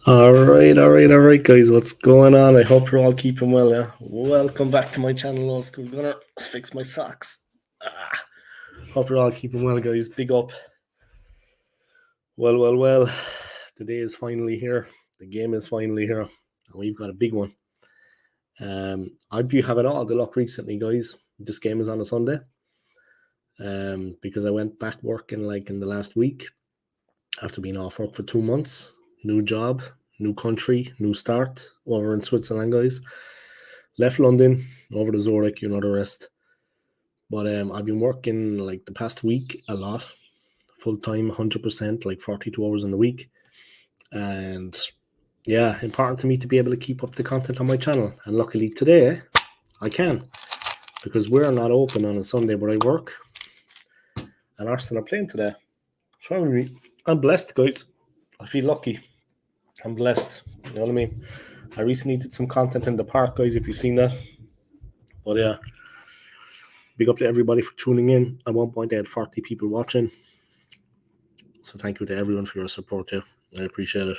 All right, guys. What's going on? I hope you're all keeping well. Yeah. Welcome back to my channel, Old School Gunner. Let's fix my socks. Hope you're all keeping well, guys. Big up. Well. Today is finally here. The game is finally here, and we've got a big one. I've been having all the luck recently, guys. This game is on a Sunday. Because I went back working in the last week after being off work for 2 months. New job, new country, new start over in Switzerland, guys. Left London, over to Zurich, you know the rest. But I've been working the past week a lot, full time, 100%, 42 hours in the week. And yeah, important to me to be able to keep up the content on my channel. And luckily today, I can. Because we're not open on a Sunday, but I work. And Arsenal are playing today. So I'm blessed, guys. I feel lucky. I'm blessed. You know what I mean? I recently did some content in the park, guys, if you've seen that. But yeah, big up to everybody for tuning in. At one point, I had 40 people watching. So thank you to everyone for your support, yeah. I appreciate it.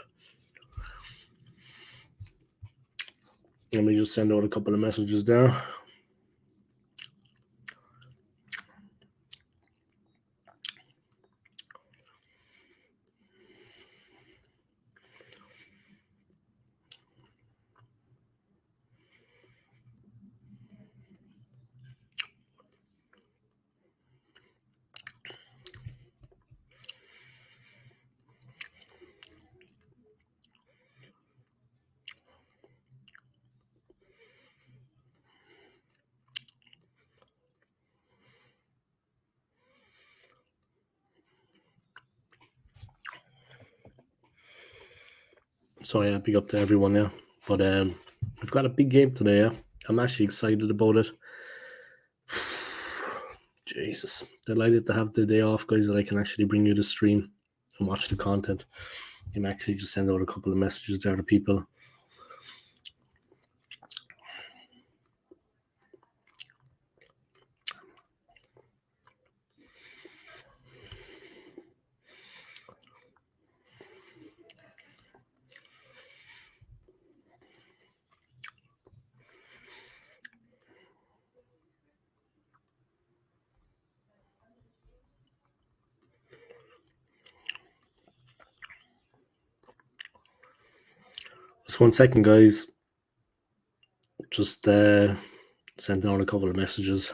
Let me just send out a couple of messages there. So yeah, big up to everyone, yeah. But we've got a big game today, yeah. I'm actually excited about it. Jesus. Delighted to have the day off, guys, that I can actually bring you the stream and watch the content. I'm actually just send out a couple of messages there to people. Just 1 second, guys. Just sending out a couple of messages.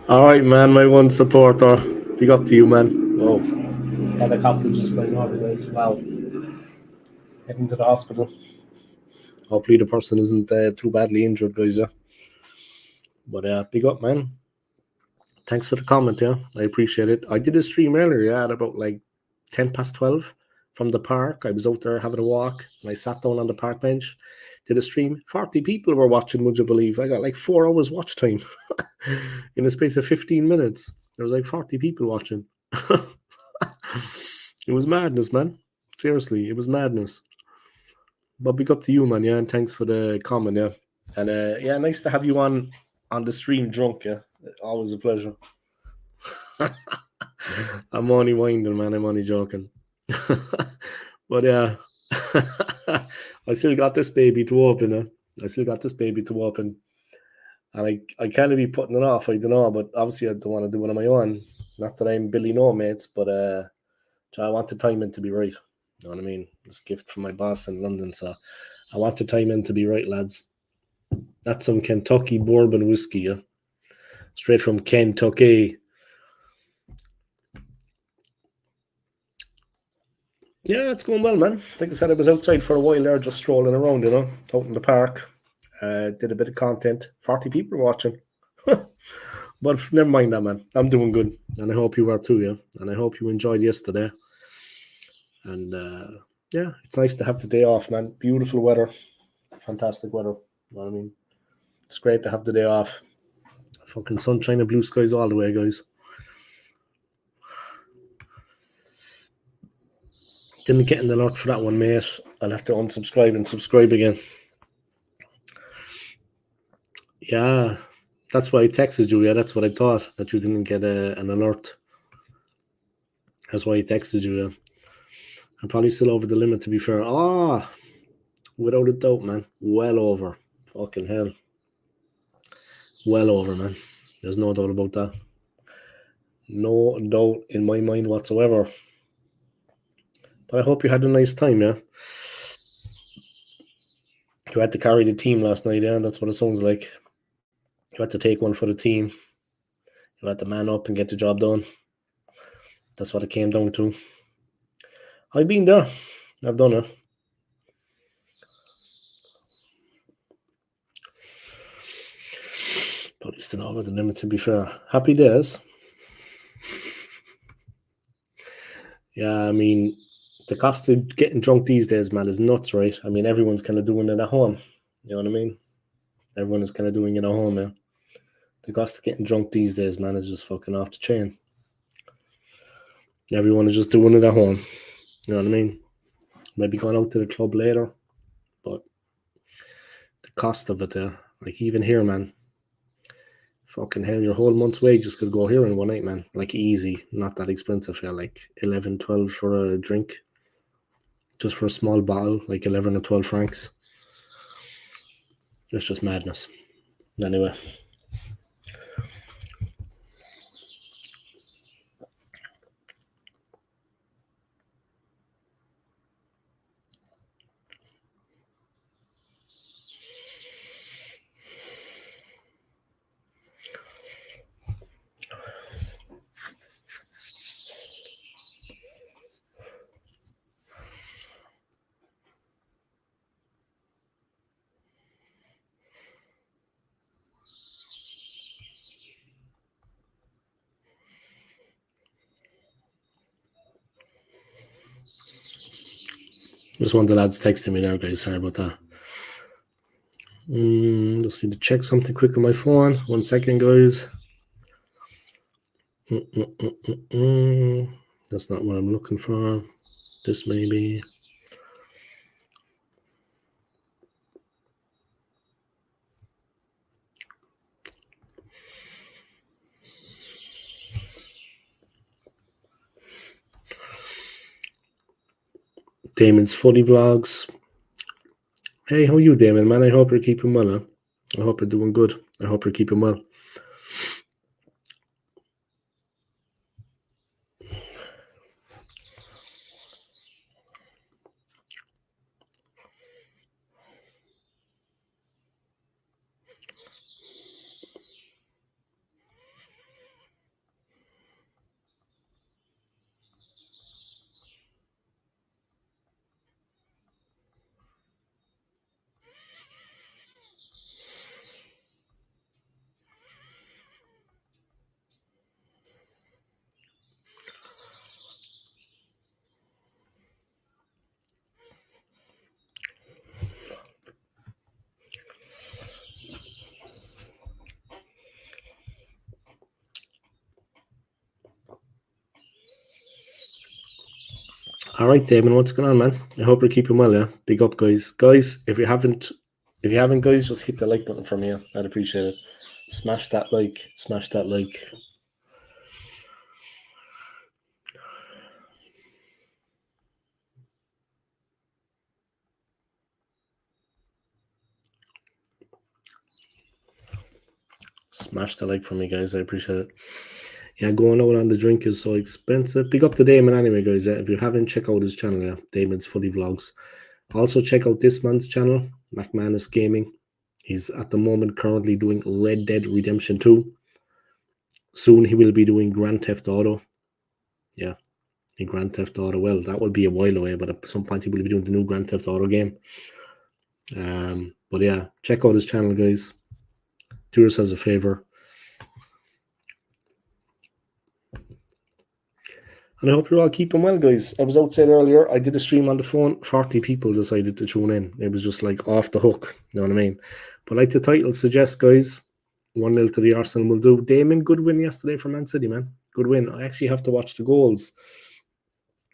All right, man, my one supporter. Big up to you, man. Whoa. Helicopter just flying over, guys. Wow. Heading to the hospital. Hopefully the person isn't too badly injured, guys. Yeah. But big up, man. Thanks for the comment, yeah. I appreciate it. I did a stream earlier, yeah, at about like 10 past 12 from the park. I was out there having a walk and I sat down on the park bench, did a stream. 40 people were watching, would you believe? I got like 4 hours watch time in a space of 15 minutes. There was like 40 people watching. It was madness, man. Seriously, it was madness. But big up to you, man, yeah, and thanks for the comment, yeah. And yeah, nice to have you on the stream drunk, yeah. Always a pleasure. I'm only winding, man. I'm only joking. But yeah, I still got this baby to open. I still got this baby to open. And I can't be putting it off. I don't know, but obviously I don't want to do it on my own. Not that I'm Billy No Mates, but I want the timing to be right. You know what I mean? This gift from my boss in London, so I want the timing to be right, lads. That's some Kentucky bourbon whiskey, yeah? Straight from Kentucky. Yeah, it's going well, man. Like I said, I was outside for a while there, just strolling around, you know, out in the park. Did a bit of content. 40 people watching. But never mind that, man. I'm doing good. And I hope you are too, yeah. And I hope you enjoyed yesterday. And yeah, it's nice to have the day off, man. Beautiful weather. Fantastic weather. You know what I mean? It's great to have the day off. Fucking sunshine and blue skies all the way, guys. Didn't get an alert for that one, mate. I'll have to unsubscribe and subscribe again. Yeah, that's why I texted you. Yeah, that's what I thought, that you didn't get an alert. That's why I texted you. Yeah. I'm probably still over the limit, to be fair. Without a doubt, man. Well over. Fucking hell. Well over, man. There's no doubt about that. No doubt in my mind whatsoever. But I hope you had a nice time, yeah? You had to carry the team last night, yeah? That's what it sounds like. You had to take one for the team. You had to man up and get the job done. That's what it came down to. I've been there. I've done it. Probably still over the limit, to be fair. Happy days. Yeah, I mean, the cost of getting drunk these days, man, is nuts, right? I mean, everyone's kind of doing it at home. You know what I mean? Everyone is kind of doing it at home, man. The cost of getting drunk these days, man, is just fucking off the chain. Everyone is just doing it at home. You know what I mean? Maybe going out to the club later, but the cost of it, like even here, man, fucking hell, your whole month's wages could go here in one night, man. Like easy, not that expensive, yeah, like 11, 12 for a drink. Just for a small bottle, like 11 or 12 francs. It's just madness. Anyway. Just one of the lads texting me there, guys. Sorry about that. Just need to check something quick on my phone. 1 second, guys. That's not what I'm looking for. This maybe. Damon's Funny Vlogs. Hey, how are you, Damon, man? I hope you're keeping well, huh? I hope you're doing good. I hope you're keeping well. All right, Damon, what's going on, man? I hope you're keeping well, yeah? Big up, guys. Guys, if you haven't, guys, just hit the like button for me. I'd appreciate it. Smash that like. Smash that like. Smash the like for me, guys. I appreciate it. Yeah, going out on the drink is so expensive. Big up to Damon anyway, guys. Yeah? If you haven't, check out his channel, yeah? Damon's Fully Vlogs. Also, check out this man's channel, McManus Gaming. He's at the moment currently doing Red Dead Redemption 2. Soon he will be doing Grand Theft Auto. Yeah, in Grand Theft Auto. Well, that will be a while away, but at some point he will be doing the new Grand Theft Auto game. But yeah, check out his channel, guys. Do yourselves a favor. And I hope you're all keeping well, guys. I was outside earlier. I did a stream on the phone. 40 people decided to tune in. It was just like off the hook. You know what I mean? But like the title suggests, guys, 1-0 to the Arsenal will do. Damon, good win yesterday for Man City, man. Good win. I actually have to watch the goals.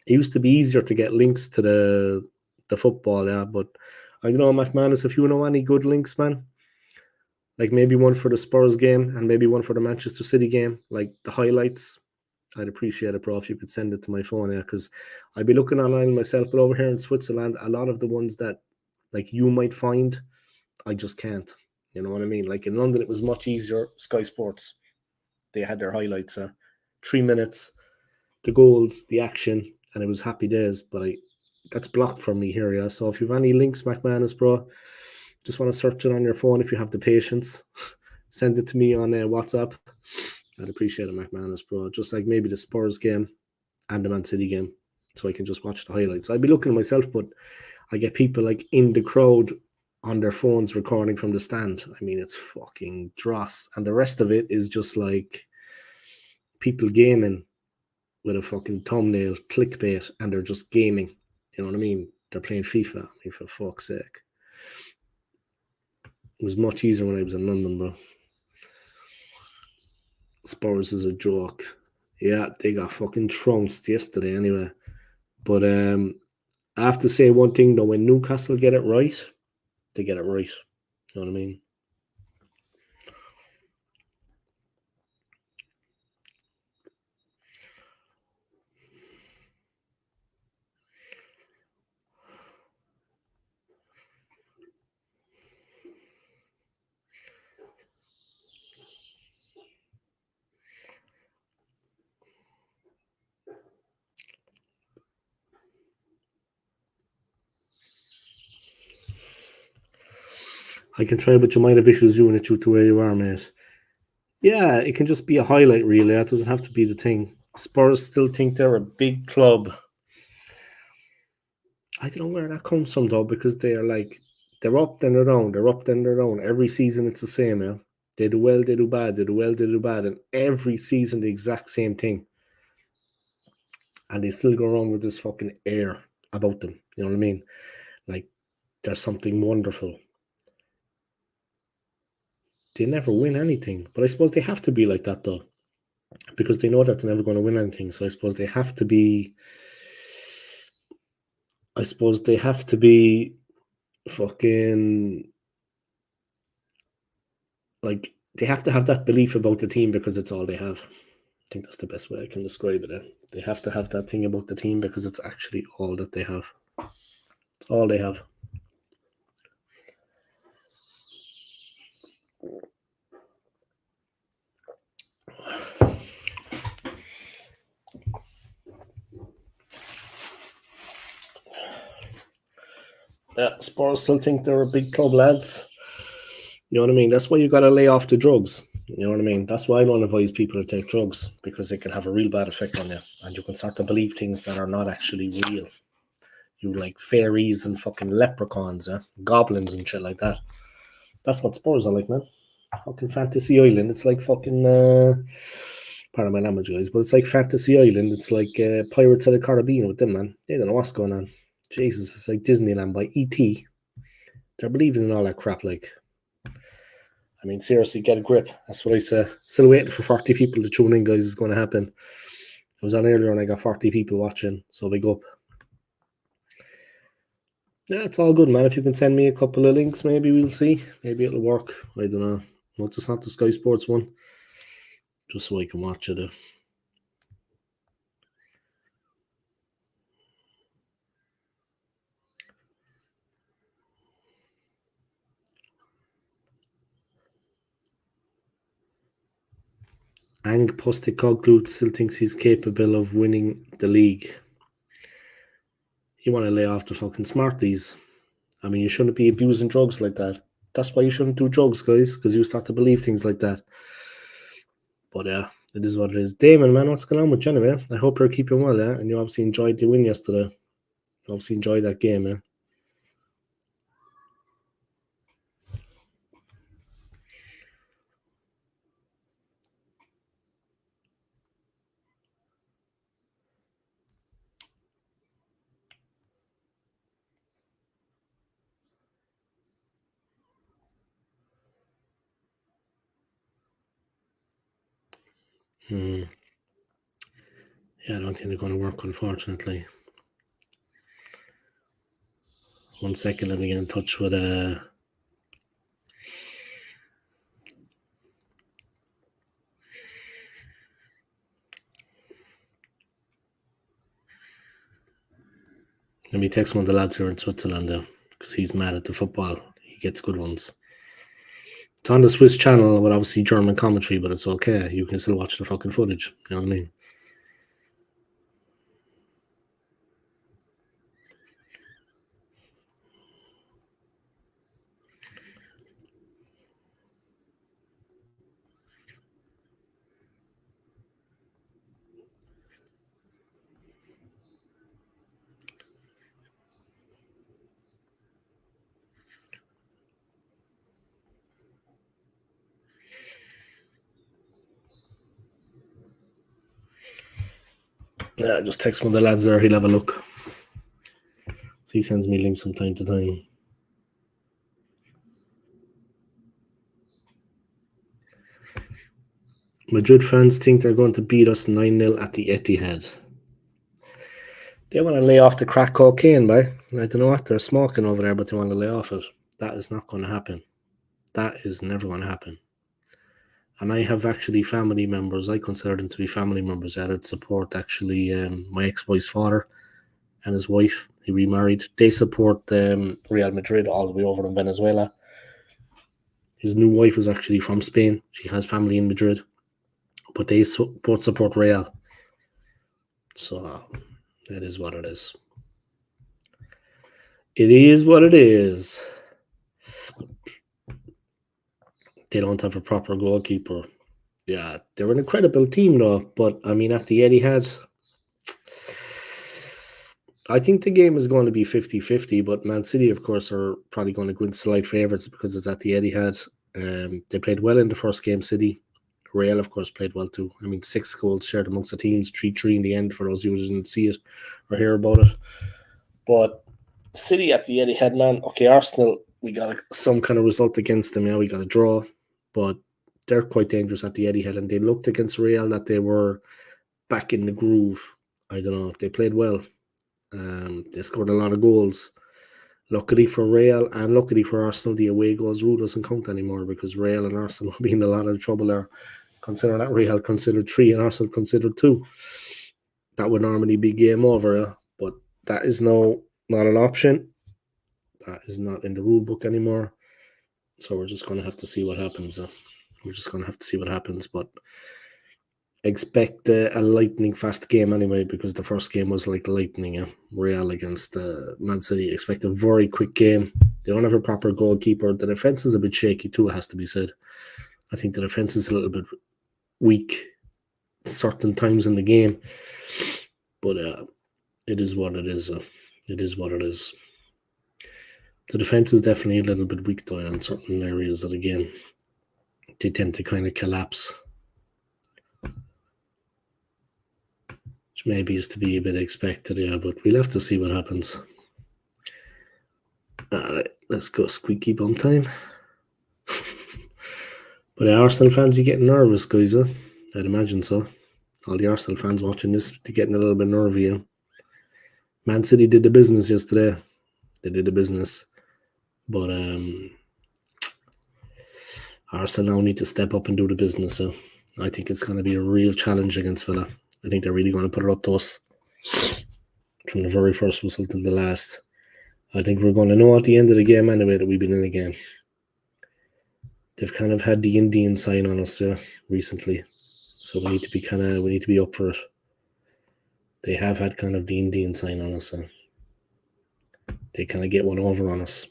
It used to be easier to get links to the football, yeah. But I don't know, McManus, if you know any good links, man, like maybe one for the Spurs game and maybe one for the Manchester City game, like the highlights, I'd appreciate it, bro, if you could send it to my phone, yeah, because I'd be looking online myself, but over here in Switzerland, a lot of the ones that like you might find, I just can't. You know what I mean? Like in London, it was much easier. Sky Sports, they had their highlights, 3 minutes, the goals, the action, and it was happy days. But that's blocked from me here, yeah. So if you have any links, McManus, bro, just want to search it on your phone if you have the patience. Send it to me on WhatsApp. I'd appreciate it, McManus, bro. Just like maybe the Spurs game and the Man City game, so I can just watch the highlights. I'd be looking at myself, but I get people like in the crowd on their phones recording from the stand. I mean, it's fucking dross. And the rest of it is just like people gaming with a fucking thumbnail, clickbait, and they're just gaming. You know what I mean? They're playing FIFA. I mean, for fuck's sake. It was much easier when I was in London, bro. Spurs is a joke. Yeah, they got fucking trounced yesterday anyway. But I have to say one thing though, when Newcastle get it right, they get it right. You know what I mean? I can try, but you might have issues viewing it due to where you are, mate. Yeah, it can just be a highlight reel. It doesn't have to be the thing. Spurs still think they're a big club. I don't know where that comes from, though, because they are like, they're up, then they're down. They're up, then they're down. Every season, it's the same, yeah. They do well, they do bad. They do well, they do bad. And every season, the exact same thing. And they still go around with this fucking air about them. You know what I mean? Like, there's something wonderful. They never win anything. But I suppose they have to be like that, though, because they know that they're never going to win anything. So I suppose they have to be. I suppose they have to be fucking. Like, they have to have that belief about the team because it's all they have. I think that's the best way I can describe it. They have to have that thing about the team because it's actually all that they have. It's all they have. Yeah, Spurs still think they're a big club, lads. You know what I mean? That's why you got to lay off the drugs. You know what I mean? That's why I don't advise people to take drugs, because it can have a real bad effect on you. And you can start to believe things that are not actually real. You like fairies and fucking leprechauns, goblins and shit like that. That's what Spurs are like, man. Fucking Fantasy Island. It's like fucking, pardon my language, guys, but it's like Fantasy Island. It's like Pirates of the Caribbean with them, man. They don't know what's going on. Jesus, it's like Disneyland by E.T. They're believing in all that crap, like. I mean, seriously, get a grip. That's what I say. Still waiting for 40 people to tune in, guys. It's going to happen. I was on earlier and I got 40 people watching, so big up. Yeah, it's all good, man. If you can send me a couple of links, maybe we'll see. Maybe it'll work. I don't know. No, it's not the Sky Sports one, just so I can watch it. Ang Postecoglou still thinks he's capable of winning the league. You want to lay off the fucking smarties. I mean, you shouldn't be abusing drugs like that. That's why you shouldn't do drugs, guys, because you start to believe things like that. But yeah, it is what it is. Damon, man, what's going on with you anyway? I hope you're keeping well, yeah? And you obviously enjoyed the win yesterday. You obviously enjoyed that game, man. Yeah, I don't think they're going to work, unfortunately. 1 second, let me get in touch with let me text one of the lads here in Switzerland because he's mad at the football. He gets good ones. It's on the Swiss channel with obviously German commentary, but it's okay. You can still watch the fucking footage. You know what I mean? Yeah, just text one of the lads there. He'll have a look. So he sends me links from time to time. Madrid fans think they're going to beat us 9-0 at the Etihad. They want to lay off the crack cocaine, boy. I don't know what they're smoking over there, but they want to lay off it. That is not going to happen. That is never going to happen. And I have actually family members, I consider them to be family members that support actually my ex-wife's father and his wife. He remarried. They support Real Madrid all the way over in Venezuela. His new wife is actually from Spain. She has family in Madrid. But they both support Real. So it is what it is. It is what it is. They don't have a proper goalkeeper. Yeah, they're an incredible team though. But I mean, at the Etihad, I think the game is going to be 50-50, but Man City, of course, are probably going to go in slight favourites because it's at the Etihad. They played well in the first game, City. Real, of course, played well too. I mean, 6 goals shared amongst the teams, 3-3 in the end for those who didn't see it or hear about it. But City at the Etihad, man. Okay, Arsenal, we got some kind of result against them. Yeah, we got a draw, but they're quite dangerous at the Etihad, and they looked against Real that they were back in the groove. I don't know if they played well. They scored a lot of goals. Luckily for Real and luckily for Arsenal, the away goals rule doesn't count anymore because Real and Arsenal will be in a lot of trouble there. Considering that Real considered 3 and Arsenal considered 2. That would normally be game over, but that is not an option. That is not in the rule book anymore. So we're just going to have to see what happens. But expect a lightning fast game anyway, because the first game was like lightning. Real against Man City. Expect a very quick game. They don't have a proper goalkeeper. The defense is a bit shaky too, it has to be said. I think the defense is a little bit weak certain times in the game, but it is what it is. It is what it is. The defense is definitely a little bit weak though in certain areas of the game. They tend to kind of collapse, which maybe is to be a bit expected, yeah, but we'll have to see what happens. Alright, let's go squeaky bum time. But Arsenal fans, you getting nervous, guys? I'd imagine so. All the Arsenal fans watching this, they're getting a little bit nervy. Man City did the business yesterday. They did the business. But Arsenal now need to step up and do the business. So I think it's going to be a real challenge against Villa. I think they're really going to put it up to us from the very first whistle to the last. I think we're going to know at the end of the game anyway that we've been in the game. They've kind of had the Indian sign on us recently, so we need to be up for it. They have had kind of the Indian sign on us, so they kind of get one over on us.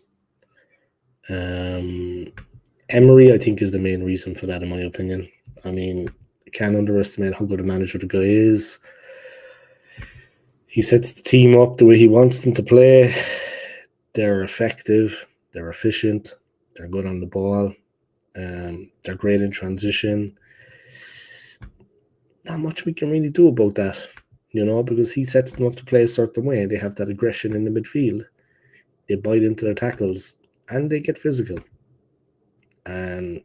Emery, I think, is the main reason for that, in my opinion. I mean, I can't underestimate how good a manager the guy is. He sets the team up the way he wants them to play. They're effective. They're efficient. They're good on the ball. They're great in transition. Not much we can really do about that, because he sets them up to play a certain way. They have that aggression in the midfield. They bite into their tackles, and they get physical. And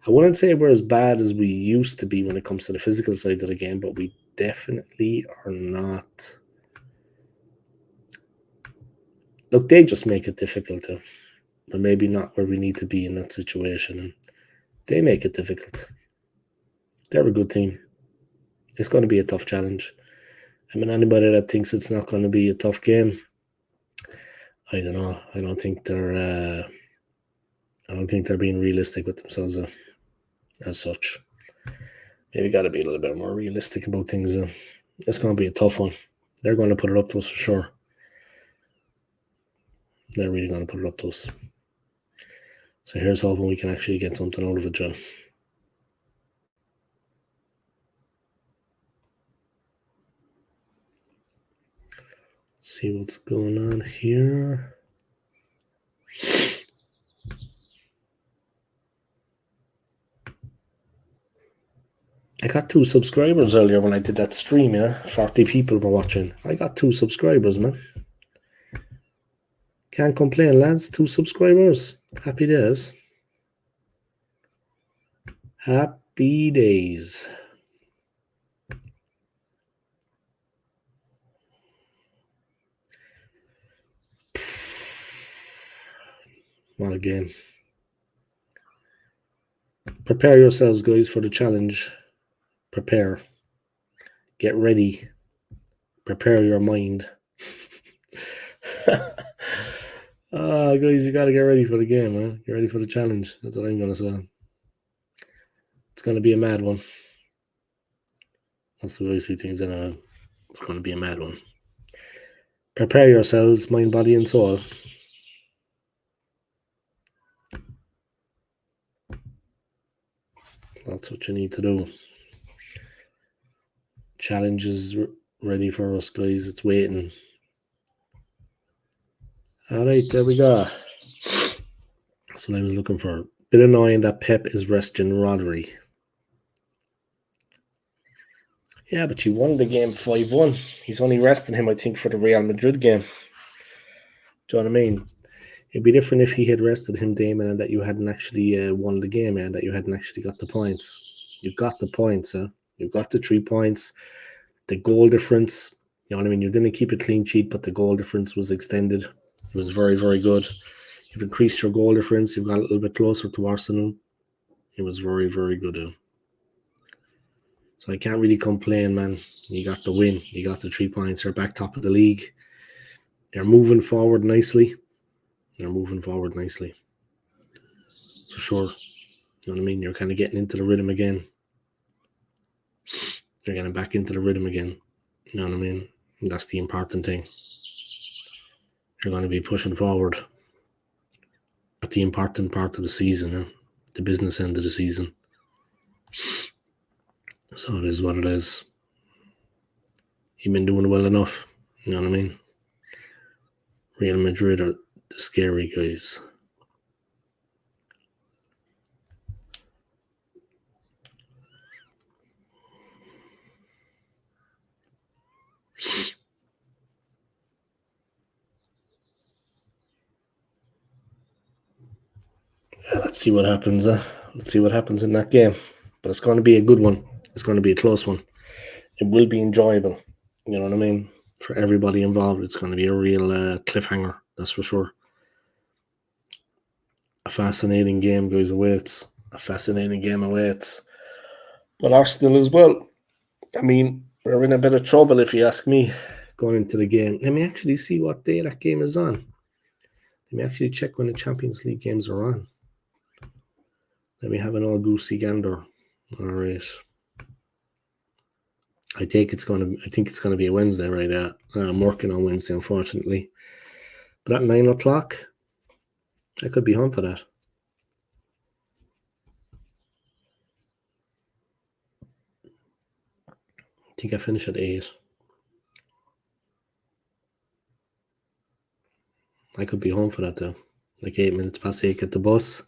I wouldn't say we're as bad as we used to be when it comes to the physical side of the game, but we definitely are not. Look, they just make it difficult. We're maybe not where we need to be in that situation. And they make it difficult. They're a good team. It's going to be a tough challenge. I mean, anybody that thinks it's not going to be a tough game, I don't know. I don't think they're being realistic with themselves as such. Maybe got to be a little bit more realistic about things. It's going to be a tough one. They're going to put it up to us for sure. They're really going to put it up to us. So here's hoping we can actually get something out of it, John. See what's going on here. I got 2 subscribers earlier when I did that stream, 40 people were watching. I got 2 subscribers, man. Can't complain, lads. 2 subscribers. Happy days. Happy days. What a game. Prepare yourselves, guys, for the challenge. Prepare. Get ready. Prepare your mind. Guys, you got to get ready for the game, man. Get ready for the challenge. That's what I'm going to say. It's going to be a mad one. That's the way I see things. It's going to be a mad one. Prepare yourselves, mind, body, and soul. That's what you need to do. Challenge is ready for us, guys. It's waiting. All right, there we go. That's what I was looking for. Bit annoying that Pep is resting Rodri. Yeah, but you won the game 5-1. He's only resting him, I think, for the Real Madrid game. Do you know what I mean? It'd be different if he had rested him, Damon, and that you hadn't actually won the game, and that you hadn't actually got the points. You got the points, You got the 3 points. The goal difference, you know what I mean? You didn't keep a clean sheet, but the goal difference was extended. It was very, very good. You've increased your goal difference. You've got a little bit closer to Arsenal. It was very, very good. So I can't really complain, man. You got the win. You got the 3 points. They're back top of the league. They're moving forward nicely. For sure. You know what I mean? You're kind of getting into the rhythm again. You're getting back into the rhythm again. You know what I mean? And that's the important thing. You're going to be pushing forward at the important part of the season, the business end of the season. So it is what it is. You've been doing well enough. You know what I mean? Real Madrid are the scary guys. Let's see what happens. Let's see what happens in that game. But it's going to be a good one. It's going to be a close one. It will be enjoyable. You know what I mean? for everybody involved. It's going to be a real cliffhanger, that's for sure. A fascinating game, guys, awaits. A fascinating game awaits. But Arsenal as well. I mean, we're in a bit of trouble, if you ask me, going into the game. Let me actually see what day that game is on. Let me actually check when the Champions League games are on. Let me have an all-goosey gander. All right. I think it's gonna be a Wednesday, right? I'm working on Wednesday, unfortunately. But at 9 o'clock, I could be home for that. I think I finish at 8. I could be home for that though. Like 8 minutes past 8, get the bus.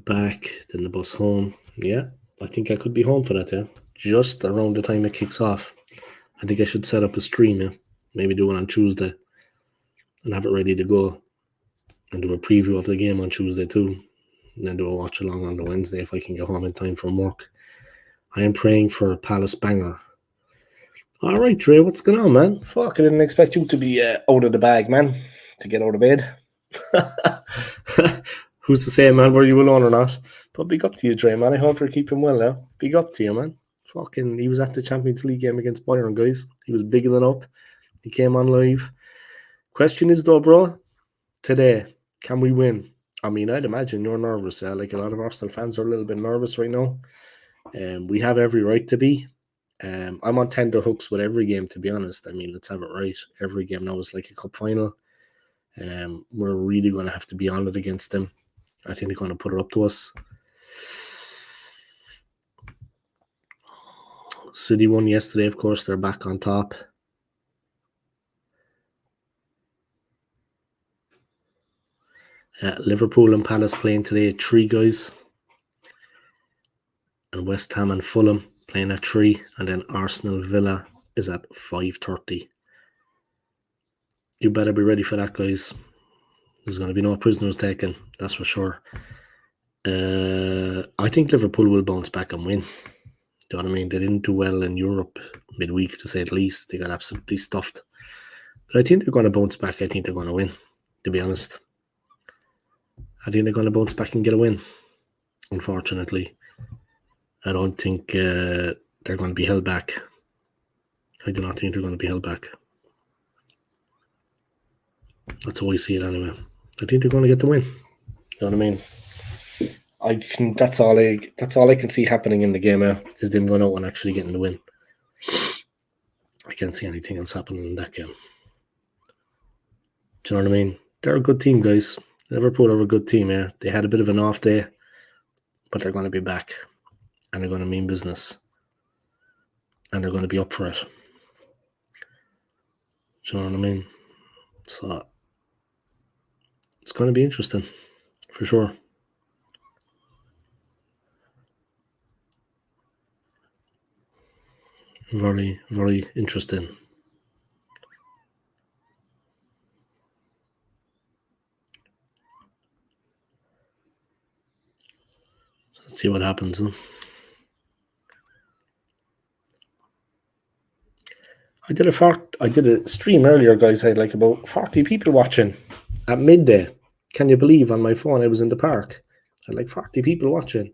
Back, then the bus home. Yeah, I think I could be home for that, yeah. Just around the time it kicks off. I think I should set up a stream, yeah. Maybe do one on Tuesday and have it ready to go. And do a preview of the game on Tuesday too. And then do a watch along on the Wednesday if I can get home in time from work. I am praying for a Palace banger. All right, Trey, what's going on, man? Fuck, I didn't expect you to be out of the bag, man. To get out of bed. Who's to say, man, were you alone or not? But big up to you, Trey, man. I hope you're keeping well now. Big up to you, man. Fucking, he was at the Champions League game against Bayern, guys. He was bigging it up. He came on live. Question is, though, bro, today, can we win? I mean, I'd imagine you're nervous. Like a lot of Arsenal fans are a little bit nervous right now. We have every right to be. I'm on tender hooks with every game, to be honest. I mean, let's have it right. Every game now is like a cup final. We're really going to have to be on it against them. I think they're going to put it up to us. City won yesterday, of course. They're back on top. Liverpool and Palace playing today at 3, guys. And West Ham and Fulham playing at 3. And then Arsenal Villa is at 5:30. You better be ready for that, guys. There's going to be no prisoners taken, that's for sure. I think Liverpool will bounce back and win. You know what I mean? They didn't do well in Europe midweek, to say the least. They got absolutely stuffed. But I think they're going to bounce back. I think they're going to win, to be honest. I think they're going to bounce back and get a win, unfortunately. I don't think they're going to be held back. I do not think they're going to be held back. That's how I see it anyway. I think they're going to get the win. You know what I mean? That's all I can see happening in the game is them going out and actually getting the win. I can't see anything else happening in that game. Do you know what I mean? They're a good team, guys. Liverpool are a good team, yeah. They had a bit of an off day, but they're going to be back. And they're going to mean business. And they're going to be up for it. Do you know what I mean? So, it's going to be interesting, for sure. Very, very interesting. Let's see what happens, huh? I did a stream earlier, guys. I had like about 40 people watching at midday. Can you believe? On my phone, I was in the park. I had like 40 people watching.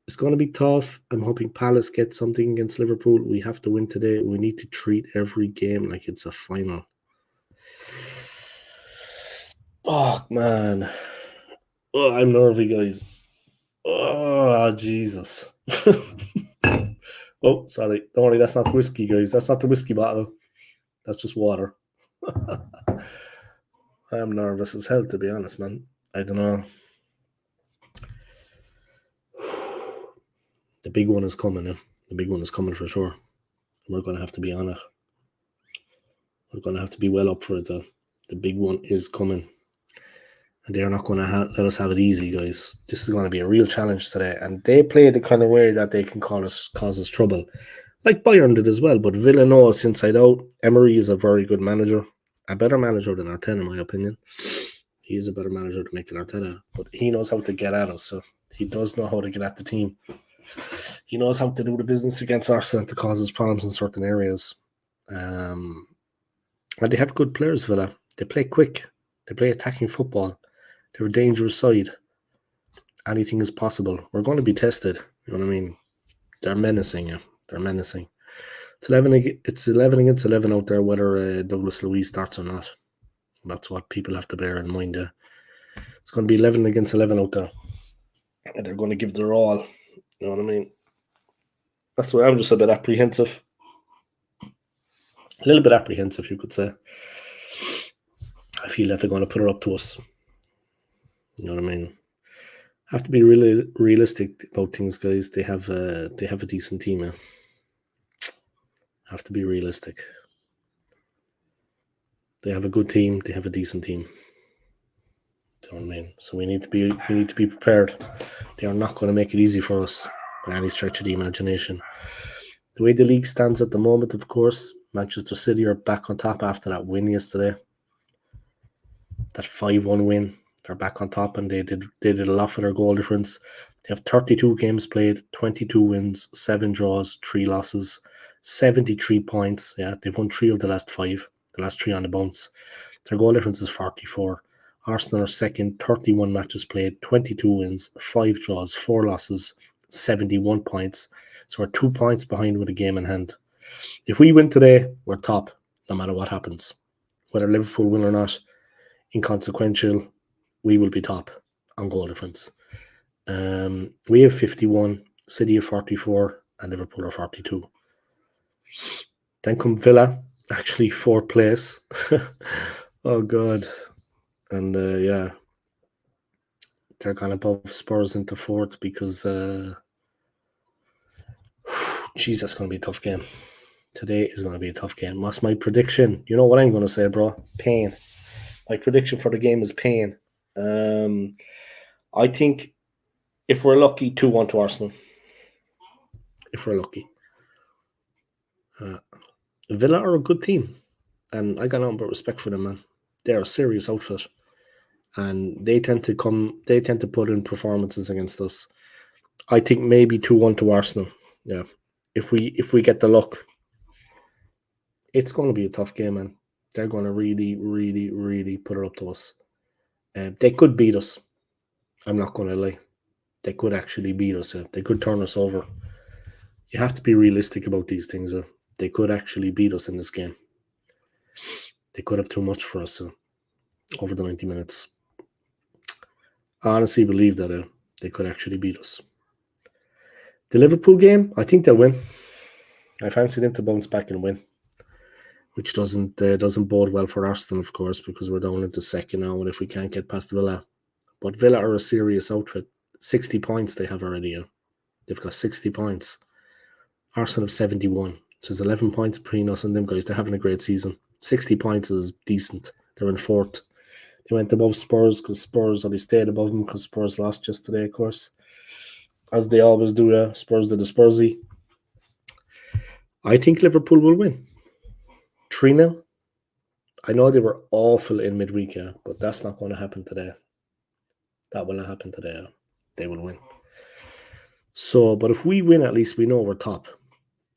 It's going to be tough. I'm hoping Palace gets something against Liverpool. We have to win today. We need to treat every game like it's a final. Oh, man. Oh, I'm nervy, guys. Oh, Jesus. Oh, sorry. Don't worry, that's not whiskey, guys. That's not the whiskey bottle. That's just water. I'm nervous as hell, to be honest, man. I don't know. The big one is coming, yeah. The big one is coming for sure. We're going to have to be on it. We're going to have to be well up for it, though. The big one is coming. And they're not going to let us have it easy, guys. This is going to be a real challenge today. And they play the kind of way that they can cause us trouble. Like Bayern did as well. But Villa know us inside out. Emery is a very good manager. A better manager than Arteta, in my opinion. He is a better manager than Mikel Arteta. But he knows how to get at us. So he does know how to get at the team. He knows how to do the business against Arsenal to cause us problems in certain areas. And they have good players, Villa. They play quick. They play attacking football. They're a dangerous side. Anything is possible. We're going to be tested. You know what I mean? They're menacing. Yeah. They're menacing. It's 11 against 11 out there, whether Douglas Luiz starts or not. That's what people have to bear in mind. It's going to be 11 against 11 out there. And they're going to give their all. You know what I mean? That's why I'm just a bit apprehensive. A little bit apprehensive, you could say. I feel that they're going to put it up to us. You know what I mean? Have to be really realistic about things, guys. They have a decent team. Yeah. Have to be realistic. They have a good team. They have a decent team. You know what I mean? So we need to be prepared. They are not going to make it easy for us by any stretch of the imagination. The way the league stands at the moment, of course, Manchester City are back on top after that win yesterday. That 5-1 win. They're back on top, and they did a lot for their goal difference. They have 32 games played, 22 wins, 7 draws, 3 losses, 73 points. Yeah, they've won 3 of the last 5, the last 3 on the bounce. Their goal difference is 44. Arsenal are second, 31 matches played, 22 wins, 5 draws, 4 losses, 71 points. So we're 2 points behind with a game in hand. If we win today, we're top, no matter what happens. Whether Liverpool win or not, inconsequential, we will be top on goal difference. We have 51, City have 44, and Liverpool are 42. Then come Villa, actually 4th place. Oh, God. And, yeah, they're kind of above Spurs into 4th because, geez, that's going to be a tough game. Today is going to be a tough game. What's my prediction? You know what I'm going to say, bro? Pain. My prediction for the game is pain. I think if we're lucky, 2-1 to Arsenal. If we're lucky. Villa are a good team. And I got nothing but respect for them, man. They're a serious outfit. And they tend to put in performances against us. I think maybe 2-1 to Arsenal. Yeah. If we get the luck. It's going to be a tough game, man. They're going to really, really, really put it up to us. They could beat us. I'm not going to lie. They could actually beat us. They could turn us over. You have to be realistic about these things. They could actually beat us in this game. They could have too much for us over the 90 minutes. I honestly believe that they could actually beat us. The Liverpool game, I think they'll win. I fancy them to bounce back and win, which doesn't bode well for Arsenal, of course, because we're down into second now, and if we can't get past Villa. But Villa are a serious outfit. 60 points they have already. They've got 60 points. Arsenal have 71. So there's 11 points between us and them guys. They're having a great season. 60 points is decent. They're in 4th. They went above Spurs because Spurs only stayed above them because Spurs lost yesterday, of course. As they always do, Spurs did a Spursy. I think Liverpool will win. 3-0. I know they were awful in midweek, but that's not going to happen today. That will not happen today. They will win. So, but if we win, at least we know we're top.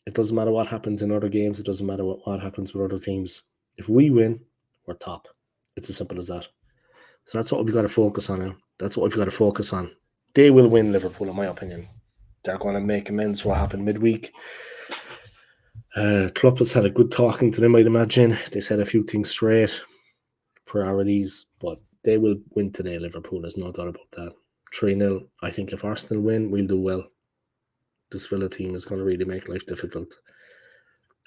It doesn't matter what happens in other games. It doesn't matter what happens with other teams. If we win, we're top. It's as simple as that. So that's what we've got to focus on now. That's what we've got to focus on. They will win, Liverpool, in my opinion. They're going to make amends for what happened midweek. Klopp has had a good talking to them, I'd imagine. They said a few things straight, priorities, but they will win today, Liverpool. There's no doubt about that. 3-0. I think if Arsenal win, we'll do well. This Villa team is going to really make life difficult.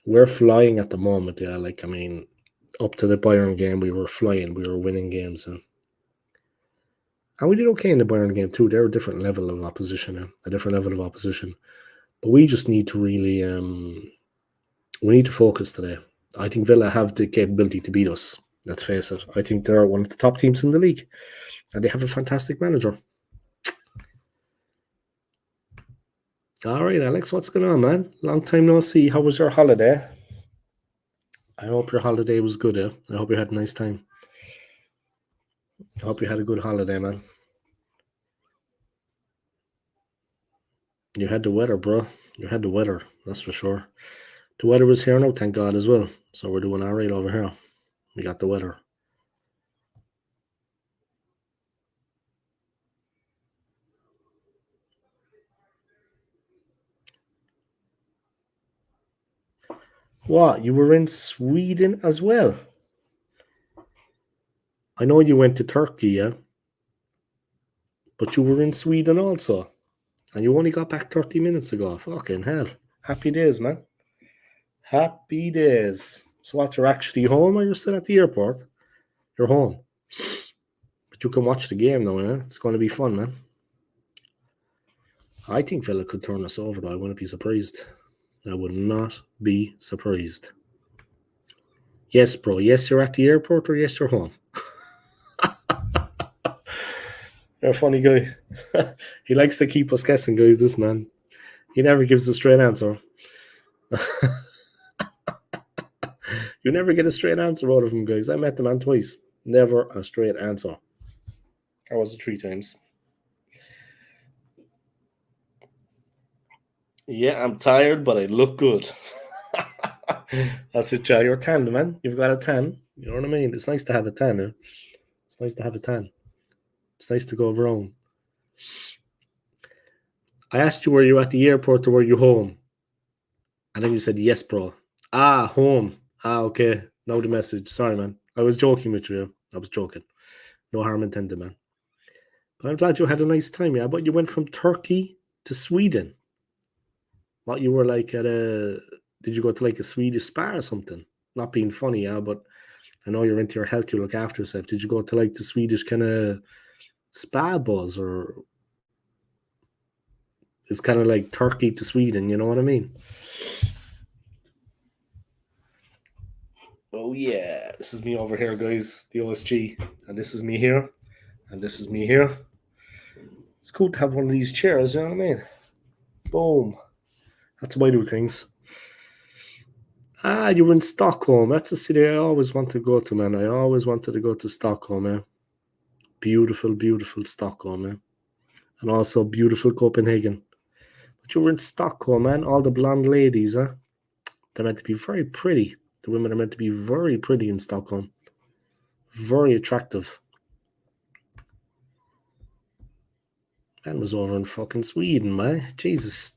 We're flying at the moment, yeah. Up to the Bayern game, we were flying. We were winning games. And we did okay in the Bayern game too. They're a different level of opposition. But we just need to really... we need to focus today. I think Villa have the capability to beat us. Let's face it. I think they're one of the top teams in the league. And they have a fantastic manager. All right, Alex, what's going on, man? Long time no see. How was your holiday? I hope your holiday was good, I hope you had a nice time. I hope you had a good holiday, man. You had the weather, bro. You had the weather, that's for sure. The weather was here now, thank God, as well. So we're doing all right over here. We got the weather. What? You were in Sweden as well? I know you went to Turkey, yeah? But you were in Sweden also. And you only got back 30 minutes ago. Fucking hell. Happy days, man. Happy days. So what, you're actually home or you're still at the airport? You're home. But you can watch the game now, eh? It's going to be fun, man. I think Villa could turn us over, though. I wouldn't be surprised. I would not be surprised. Yes, bro. Yes, you're at the airport, or yes, you're home. You're a funny guy. He likes to keep us guessing, guys, this man. He never gives a straight answer. You never get a straight answer out of him, guys. I met the man twice. Never a straight answer. Or was it 3 times? Yeah, I'm tired, but I look good. That's it, Joe. You're 10, man. You've got a 10. You know what I mean? It's nice to have a 10. Eh? It's nice to have a 10. It's nice to go around. I asked you, were you at the airport or were you home? And then you said, yes, bro. Ah, home. Ah, okay. Now the message. Sorry, man. I was joking with you. I was joking. No harm intended, man. But I'm glad you had a nice time, yeah. But you went from Turkey to Sweden. What, you were like at a... Did you go to like a Swedish spa or something? Not being funny, yeah, but I know you're into your health, you look after yourself. Did you go to like the Swedish kind of spa buzz, or it's kind of like Turkey to Sweden, you know what I mean? Oh yeah, this is me over here, guys, the OSG, and this is me here, and this is me here. It's cool to have one of these chairs, you know what I mean? Boom. That's how I do things. Ah, you were in Stockholm. That's a city I always want to go to, man. I always wanted to go to Stockholm, man. Beautiful, beautiful Stockholm, man. And also beautiful Copenhagen. But you were in Stockholm, man. All the blonde ladies, huh? They're meant to be very pretty. The women are meant to be very pretty in Stockholm. Very attractive. Man was over in fucking Sweden, man. Jesus.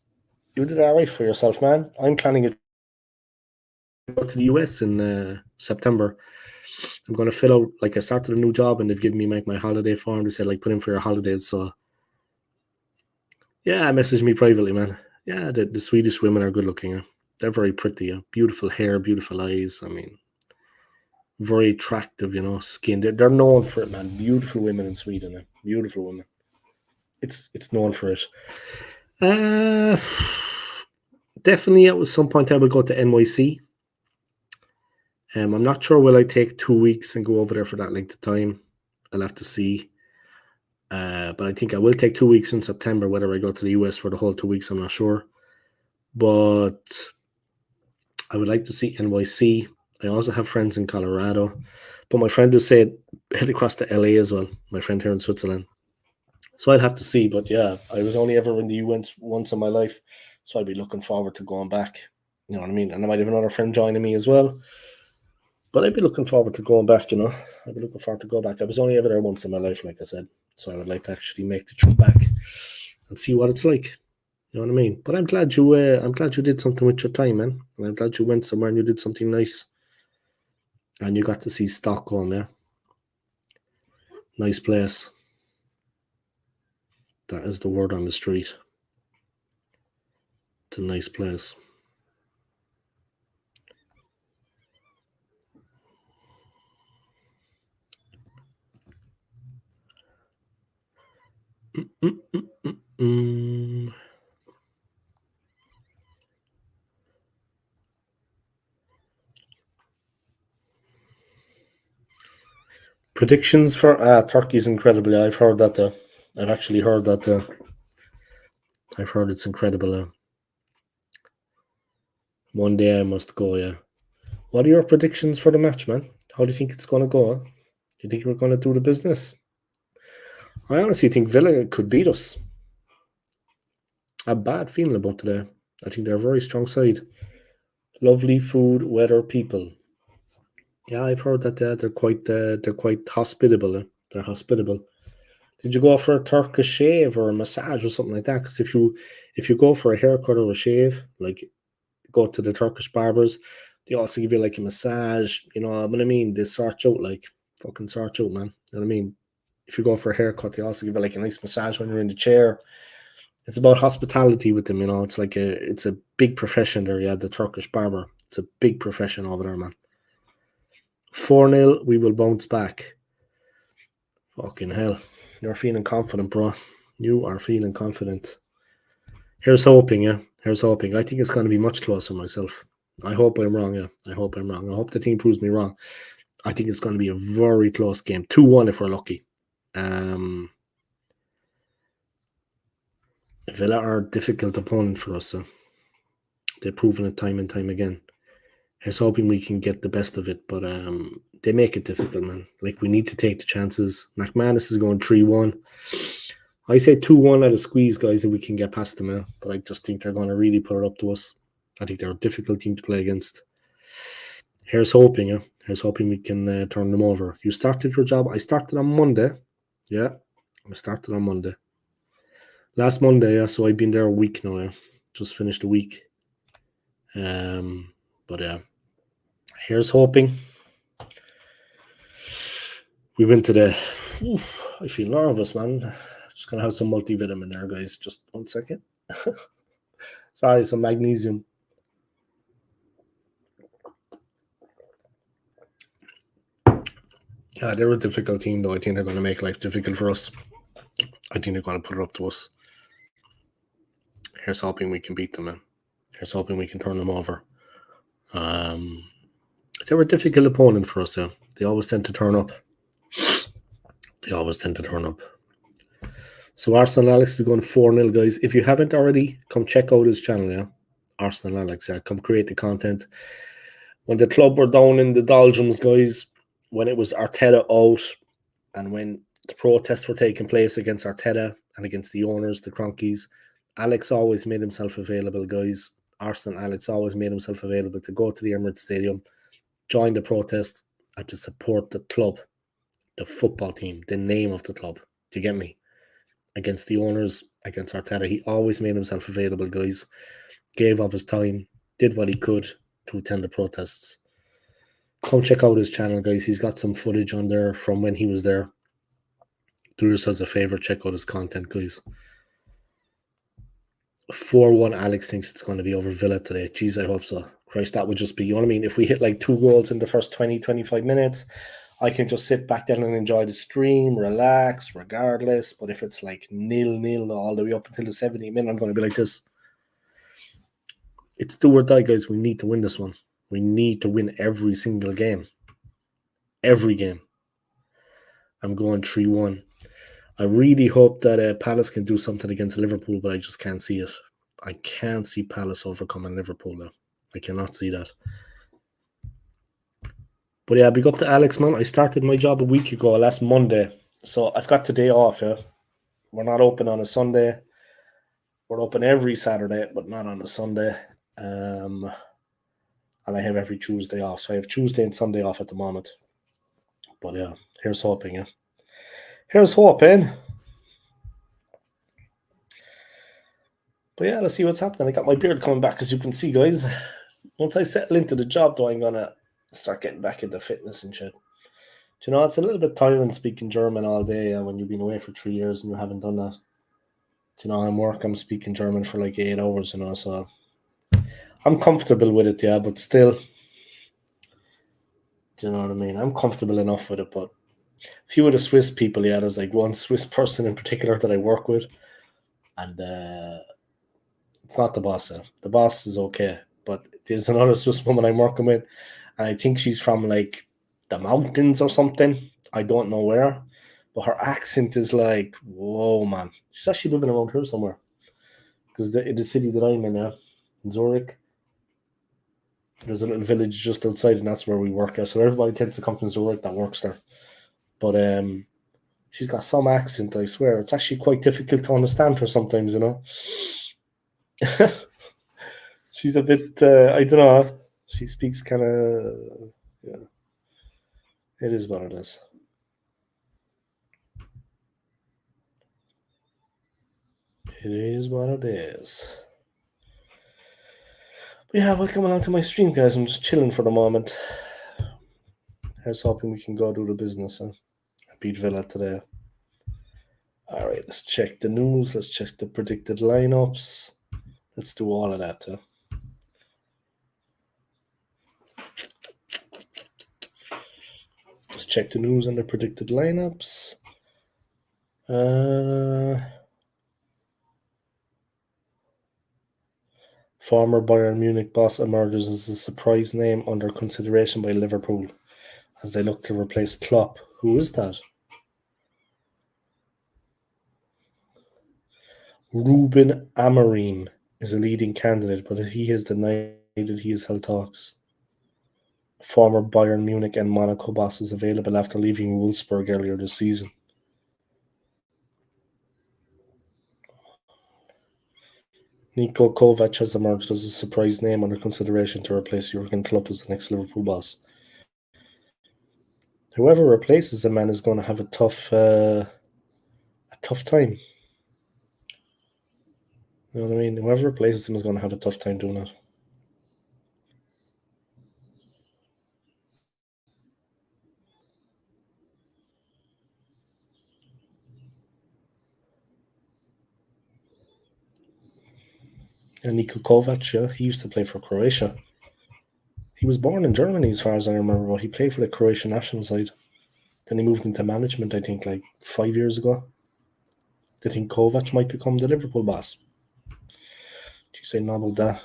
You did all right for yourself, man. I'm planning to go to the US in September. I'm going to fill out, like, I started a new job and they've given me like my holiday form. They said, like, put in for your holidays. So, yeah, message me privately, man. Yeah, the Swedish women are good looking. Yeah. They're very pretty. Beautiful hair, beautiful eyes. I mean, very attractive, you know, skin. They're known for it, man. Beautiful women in Sweden. Yeah. Beautiful women. It's known for it. Definitely at some point I will go to NYC. I'm not sure will I take 2 weeks and go over there for that length of time. I'll have to see. But I think I will take 2 weeks in September. Whether I go to the US for the whole 2 weeks, I'm not sure. But I would like to see NYC. I also have friends in Colorado. But my friend has said head across to LA as well. My friend here in Switzerland. So I'd have to see. But yeah, I was only ever in the US once in my life. So I'd be looking forward to going back. You know what I mean? And I might have another friend joining me as well. But I'd be looking forward to going back, you know. I'd be looking forward to go back. I was only ever there once in my life, like I said. So I would like to actually make the trip back and see what it's like. You know what I mean? But I'm glad you did something with your time, man. And I'm glad you went somewhere and you did something nice. And you got to see Stockholm, yeah. Nice place. That is the word on the street. It's a nice place. Predictions for Turkey's incredible. I've heard that. I've actually heard that. I've heard it's incredible. One day I must go. Yeah. What are your predictions for the match, man? How do you think it's going to go? Do you think we're going to do the business? I honestly think Villa could beat us. a bad feeling about today. I think they're a very strong side. Lovely food, weather, people. Yeah, I've heard that they're quite hospitable. They're hospitable. Did you go for a Turkish shave or a massage or something like that? Because if you go for a haircut or a shave, like go to the Turkish barbers, they also give you like a massage. You know what I mean? They sort you out, like fucking sort you out, man. You know what I mean? If you go for a haircut, they also give you like a nice massage when you're in the chair. It's about hospitality with them, you know. It's a big profession there, yeah, the Turkish barber. It's a big profession over there, man. 4-0, we will bounce back. Fucking hell. You're feeling confident, bro. You are feeling confident. Here's hoping, yeah. Here's hoping. I think it's going to be much closer myself. I hope I'm wrong, yeah. I hope I'm wrong. I hope the team proves me wrong. I think it's going to be a very close game. 2-1 if we're lucky. Villa are a difficult opponent for us. They've proven it time and time again. Here's hoping we can get the best of it, but they make it difficult, man. Like, we need to take the chances. McManus is going 3-1. I say 2-1 out of squeeze, guys, that we can get past them, but I just think they're going to really put it up to us. I think they're a difficult team to play against. Here's hoping, Here's hoping we can turn them over. You started your job. I started on Monday. Yeah, I started on Monday. Last Monday, yeah, so I've been there a week now, yeah. Just finished a week. But yeah, here's hoping. We went to the... I feel nervous, man. Just going to have some multivitamin there, guys. Just 1 second. Sorry, some magnesium. Yeah, they're a difficult team, though. I think they're going to make life difficult for us. I think they're going to put it up to us. Here's hoping we can beat them, man. Here's hoping we can turn them over. They're a difficult opponent for us, yeah. They always tend to turn up. So Arsenal Alex is going 4-0, guys. If you haven't already, come check out his channel, yeah. Arsenal Alex, yeah. Come create the content. When the club were down in the doldrums, guys, when it was Arteta out, and when the protests were taking place against Arteta and against the owners, the Cronkies, Alex always made himself available, guys. Arsenal Alex always made himself available to go to the Emirates Stadium, join the protest, and to support the club, the football team, the name of the club. Do you get me? Against the owners, against Arteta, he always made himself available, guys. Gave up his time, did what he could to attend the protests. Come check out his channel, guys. He's got some footage on there from when he was there. Do yourselves a favor, check out his content, guys. 4-1, Alex thinks it's going to be over Villa today. Jeez, I hope so. Christ, that would just be, you know what I mean? If we hit like 2 goals in the first 20-25 minutes, I can just sit back then and enjoy the stream, relax, regardless. But if it's like 0-0 all the way up until the 70 minute, I'm going to be like this. It's do or die, guys. We need to win this one. We need to win every single game. Every game. I'm going 3-1. I really hope that Palace can do something against Liverpool, but I just can't see it. I can't see Palace overcoming Liverpool now. I cannot see that. But yeah, big up to Alex, man. I started my job a week ago, last Monday. So I've got today off, yeah. We're not open on a Sunday. We're open every Saturday, but not on a Sunday. And I have every Tuesday off. So I have Tuesday and Sunday off at the moment. But yeah, here's hoping, yeah. Here's hoping. But yeah, let's see what's happening. I got my beard coming back, as you can see, guys. Once I settle into the job, though, I'm going to start getting back into fitness and shit. Do you know, it's a little bit tiring speaking German all day when you've been away for 3 years and you haven't done that. Do you know, I'm speaking German for like 8 hours, you know, so I'm comfortable with it, yeah, but still, do you know what I mean? I'm comfortable enough with it, but a few of the Swiss people, yeah, there's like one Swiss person in particular that I work with, and it's not the boss. The boss is okay, but there's another Swiss woman I'm working with, and I think she's from like the mountains or something. I don't know where, but her accent is like, whoa, man. She's actually living around here somewhere, because in the city that I'm in, in Zurich, there's a little village just outside, and that's where we work at. So everybody tends to come from Zurich that works there. But she's got some accent, I swear. It's actually quite difficult to understand her sometimes, you know. She's a bit, I don't know. She speaks kind of, yeah, it is what it is. It is what it is. But yeah, welcome along to my stream, guys. I'm just chilling for the moment. I was hoping we can go do the business and beat Villa today. All right, let's check the news. Let's check the predicted lineups. Let's do all of that. Let's check the news and the predicted lineups. Former Bayern Munich boss emerges as a surprise name under consideration by Liverpool as they look to replace Klopp. Who is that? Ruben Amorim is a leading candidate, but he has denied that he has held talks. Former Bayern Munich and Monaco boss is available after leaving Wolfsburg earlier this season. Niko Kovac has emerged as a surprise name under consideration to replace Jurgen Klopp as the next Liverpool boss. Whoever replaces the man is going to have a tough time. You know what I mean? Whoever replaces him is going to have a tough time doing it. And Niko Kovac, yeah, he used to play for Croatia. He was born in Germany, as far as I remember, but he played for the Croatian national side. Then he moved into management, I think, like 5 years ago. They think Kovac might become the Liverpool boss. Do you say no about that?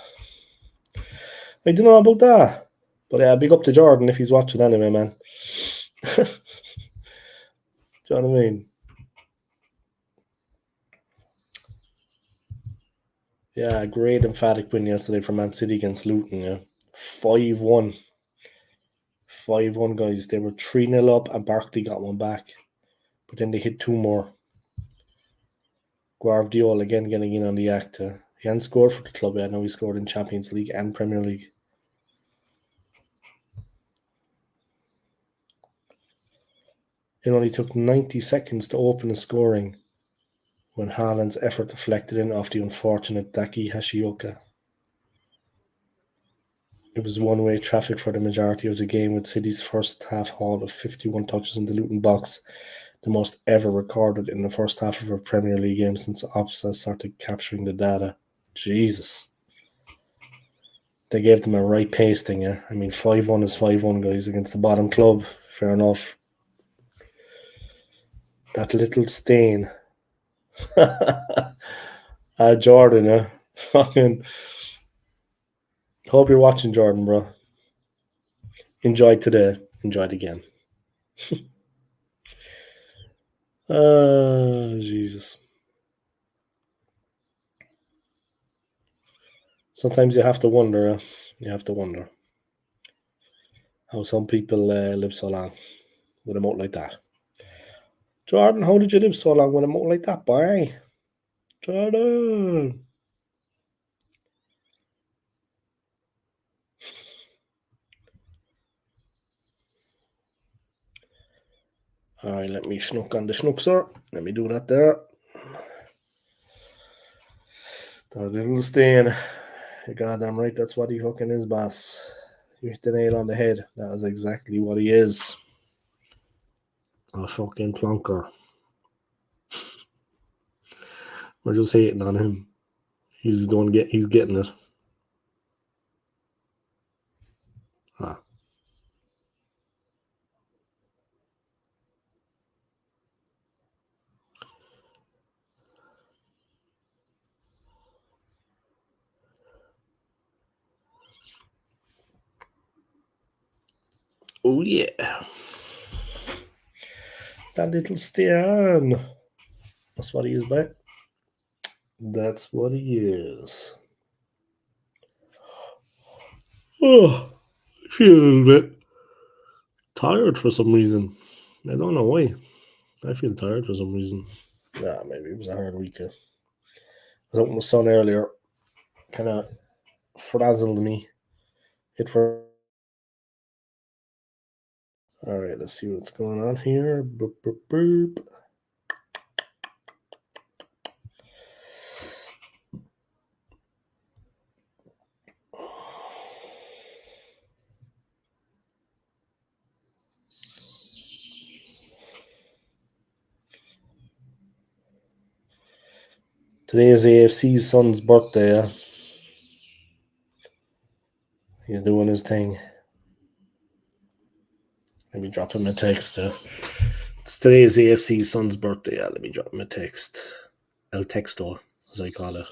I don't know about that. But yeah, big up to Jordan if he's watching anyway, man. Do you know what I mean? Yeah, great emphatic win yesterday for Man City against Luton, yeah. 5-1. 5-1, guys. They were 3-0 up and Barkley got one back. But then they hit two more. Guardiola again getting in on the act. He hadn't scored for the club yet. Now he scored in Champions League and Premier League. It only took 90 seconds to open the scoring when Haaland's effort deflected in off the unfortunate Daki Hashioka. It was one-way traffic for the majority of the game, with City's first half haul of 51 touches in the Luton box, the most ever recorded in the first half of a Premier League game since Opsa started capturing the data. Jesus. They gave them a right pasting, yeah. I mean, 5-1 is 5-1, guys, against the bottom club. Fair enough. That little stain. Jordan, yeah. Fucking. Hope you're watching, Jordan, bro. Enjoy today. Enjoy it again. Jesus. Sometimes you have to wonder. You have to wonder how some people live so long with a mouth like that. Jordan, how did you live so long with a mouth like that, boy? Jordan. Alright, let me schnook on the schnookser. Let me do that there. That little stain. You're goddamn right, that's what he fucking is, boss. You hit the nail on the head. That is exactly what he is. A fucking plonker. We're just hating on him. He's getting it. Ah. Oh yeah. That little stain. That's what he is, mate. That's what he is. Oh, I feel a little bit tired for some reason. I don't know why. I feel tired for some reason. Maybe it was a hard week. I was out in the sun earlier. kind of frazzled me. All right, let's see what's going on here. Boop, boop, boop. Today is AFC's son's birthday. Yeah? He's doing his thing. Let me drop him a text. Today is AFC's son's birthday. Yeah, let me drop him a text. El Texto, as I call it.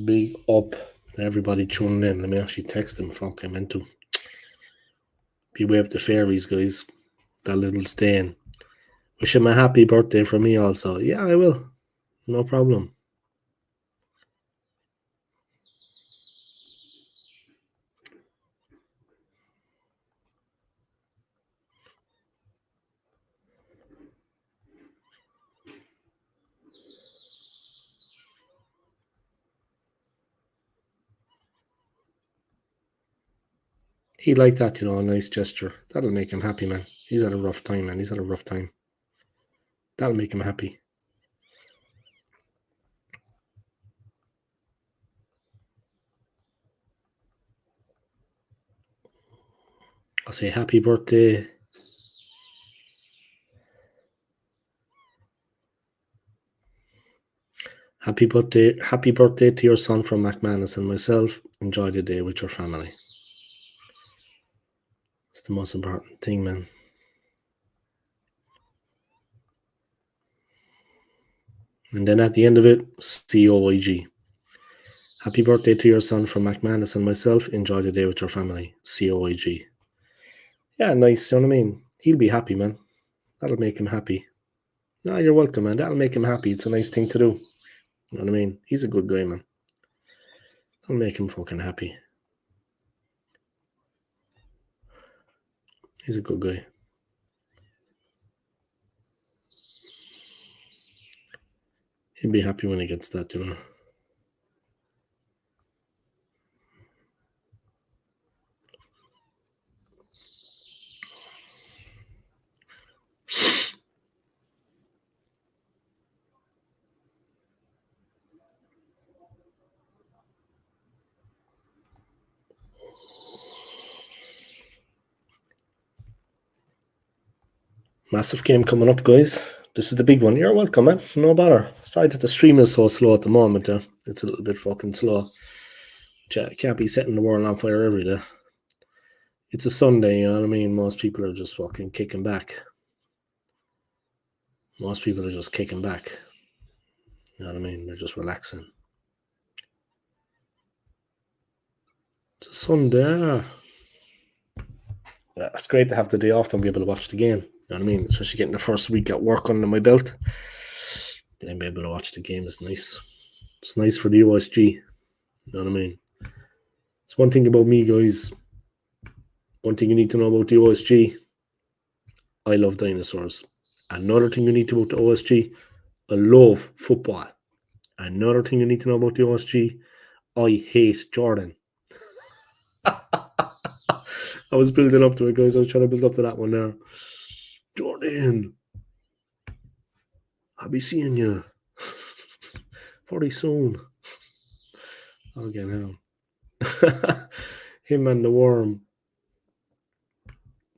Big up to everybody tuning in. Let me actually text him. Fuck, I meant to. Beware of the fairies, guys. That little stain. Wish him a happy birthday from me also. Yeah, I will. No problem. He liked that, you know, a nice gesture. That'll make him happy, man. He's had a rough time, man. He's had a rough time. That'll make him happy. I'll say happy birthday. Happy birthday to your son from McManus and myself. Enjoy the day with your family. It's the most important thing, man. And then at the end of it, COYG. Happy birthday to your son from McManus and myself. Enjoy the day with your family. COYG. Yeah, nice. You know what I mean? He'll be happy, man. That'll make him happy. No, you're welcome, man. That'll make him happy. It's a nice thing to do. You know what I mean? He's a good guy, man. That'll make him fucking happy. He's a good guy. He'll be happy when he gets that, you know. Massive game coming up, guys. This is the big one. You're welcome, man. No bother. Sorry that the stream is so slow at the moment. It's a little bit fucking slow. Can't be setting the world on fire every day. It's a Sunday, you know what I mean? Most people are just fucking kicking back. Most people are just kicking back. You know what I mean? They're just relaxing. It's a Sunday. Yeah, it's great to have the day off and be able to watch the game. You know what I mean? Especially getting the first week at work under my belt. Then be able to watch the game is nice. It's nice for the OSG. You know what I mean? It's one thing about me, guys. One thing you need to know about the OSG. I love dinosaurs. Another thing you need to know about the OSG. I love football. Another thing you need to know about the OSG. I hate Jordan. I was building up to it, guys. I was trying to build up to that one now. Jordan, I'll be seeing you very soon. Okay, now. Him and the worm.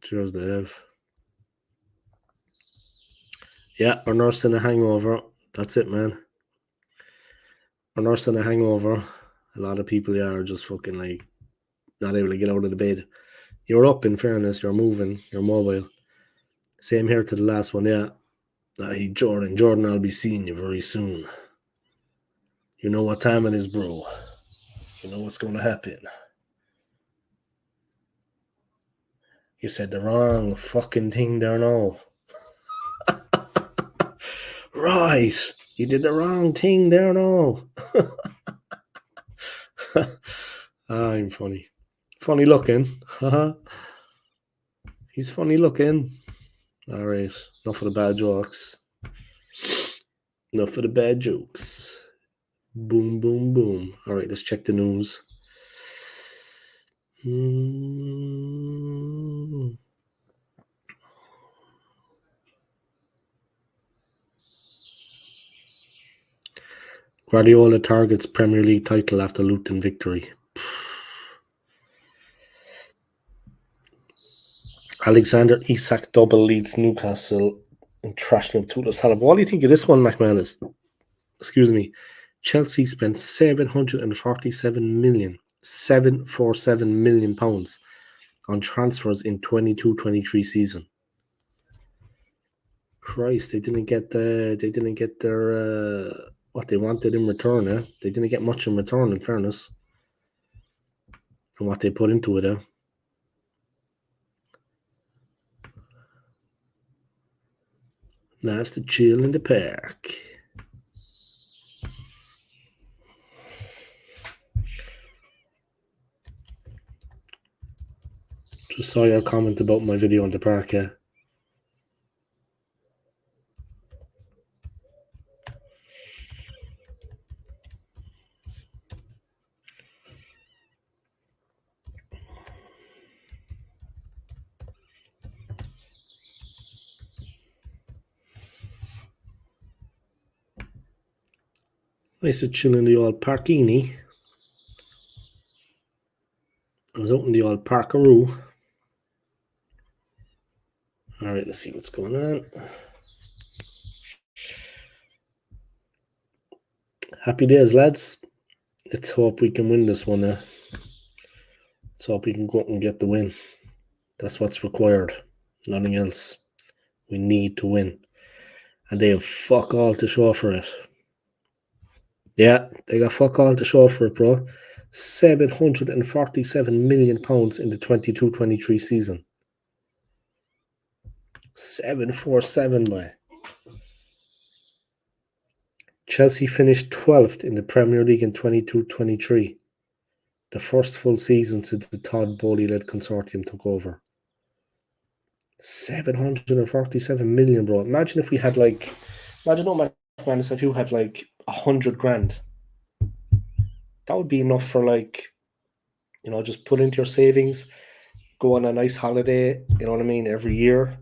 Cheers the F. Yeah, we're nursing a hangover. That's it, man. We're nursing a hangover. A lot of people are just fucking like not able to get out of the bed. You're up, in fairness. You're moving. You're mobile. Same here to the last one, yeah. Hey, Jordan, I'll be seeing you very soon. You know what time it is, bro. You know what's going to happen. You said the wrong fucking thing there now. Right. You did the wrong thing there, no. I'm funny. Funny looking. He's funny looking. All right. Enough of the bad jokes. Enough of the bad jokes. Boom, boom, boom. All right, let's check the news. Guardiola targets Premier League title after Luton victory. Alexander Isak double leads Newcastle in thrashing of Tula Salah. What do you think of this one, McManus? Excuse me. Chelsea spent 747 million pounds on transfers in 22-23 season. Christ, they didn't get their what they wanted in return. They didn't get much in return, in fairness, and what they put into it. Nice to chill in the park. Just saw your comment about my video on the park. Nice to chill in the old parkini. I was out in the old parkaroo. Alright, let's see what's going on. Happy days, lads. Let's hope we can win this one. Let's hope we can go out and get the win. That's what's required. Nothing else. We need to win. And they have fuck all to show for it. Yeah, they got fuck all to show for it, bro. 747 million pounds in the 22-23 season. 747, boy. Chelsea finished 12th in the Premier League in 22-23. The first full season since the Todd Bowley-led consortium took over. 747 million, bro. Imagine if we had imagine if you had 100 grand. That would be enough for just put into your savings, go on a nice holiday, you know what I mean, every year.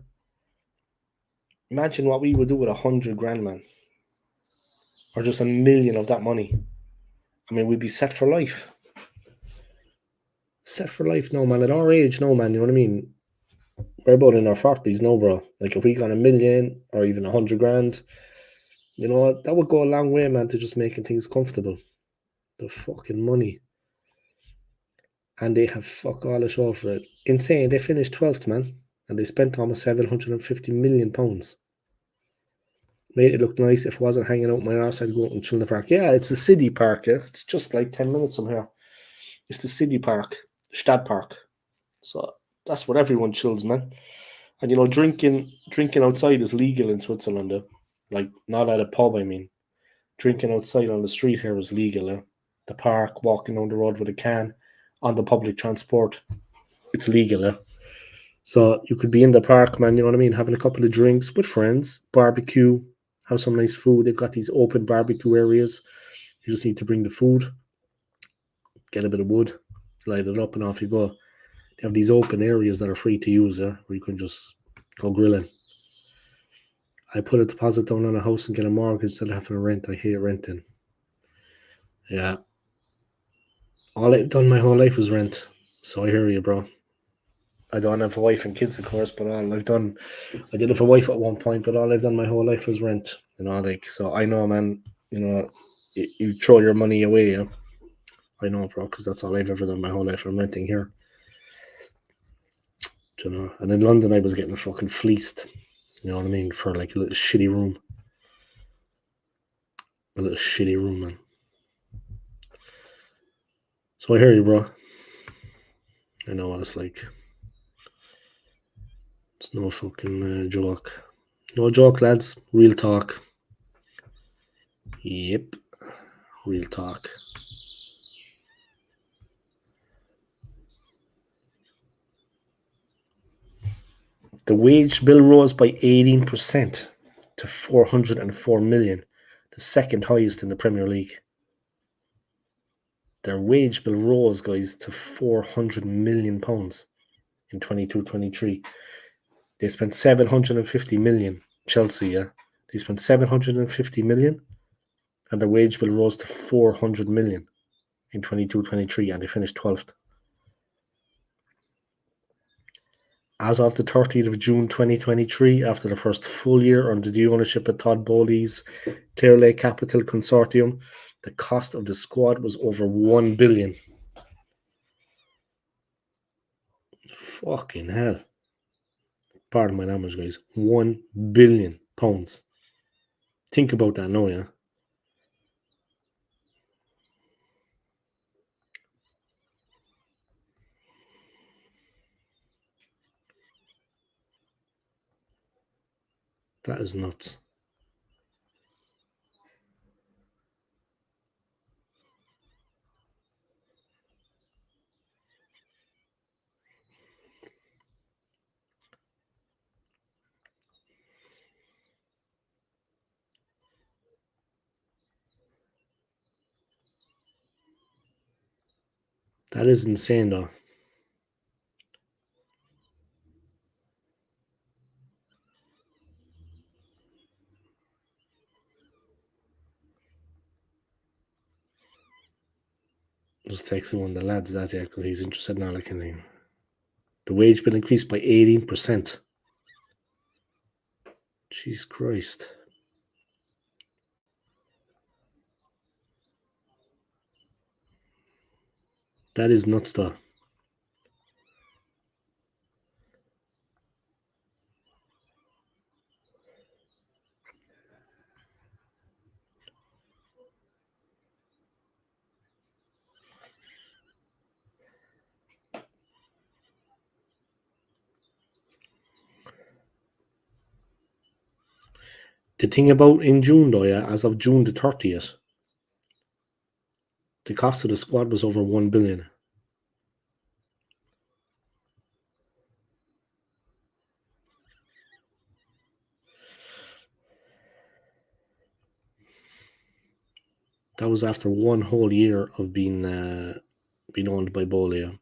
Imagine what we would do with 100 grand, man. Or just 1 million of that money. I mean, we'd be set for life. Set for life, no, man. At our age, no, man, you know what I mean? We're about in our 40s, no, bro. If we got 1 million or even 100 grand, you know, that would go a long way, man, to just making things comfortable. The fucking money. And they have fuck all the show for it. Insane. They finished 12th, man. And they spent almost 750 million pounds. Made it look nice. If I wasn't hanging out my arse, I'd go out and chill in the park. Yeah, it's the city park. Yeah? It's just 10 minutes from here. It's the city park. Stad Park. So that's where everyone chills, man. And, you know, drinking outside is legal in Switzerland. Not at a pub, I mean. Drinking outside on the street here is legal. The park, walking down the road with a can, on the public transport, it's legal. So you could be in the park, man, you know what I mean, having a couple of drinks with friends, barbecue, have some nice food. They've got these open barbecue areas. You just need to bring the food, get a bit of wood, light it up, and off you go. They have these open areas that are free to use, where you can just go grilling. I put a deposit down on a house and get a mortgage instead of having to rent. I hate renting. Yeah. All I've done my whole life was rent. So I hear you, bro. I don't have a wife and kids, of course, but I did have a wife at one point, but all I've done my whole life was rent. You know, so I know, man, you know, you throw your money away, yeah. I know, bro, because that's all I've ever done my whole life. I'm renting here. You know, and in London I was getting fucking fleeced. You know what I mean? For a little shitty room. A little shitty room, man. So I hear you, bro. I know what it's like. It's no fucking joke. No joke, lads. Real talk. Yep. Real talk. The wage bill rose by 18% to 404 million, the second highest in the Premier League. Their wage bill rose, guys, to £400 million in 22-23. They spent 750 million. Chelsea, yeah. They spent 750 million, and their wage bill rose to 400 million in 22-23, and they finished 12th. As of the 30th of June 2023, after the first full year under the ownership of Todd Bowley's Clearlake Capital Consortium, the cost of the squad was over 1 billion. Fucking hell. Pardon my language, guys. £1 billion. Think about that now, yeah? That is nuts. That is insane, though. Just texting one of the lads that year because he's interested in all that kind of thing. The wage bill increased by 18%. Jesus Christ. That is nuts, though. The thing about in June, though, yeah, as of June the 30th, the cost of the squad was over 1 billion. That was after one whole year of being owned by Bowley.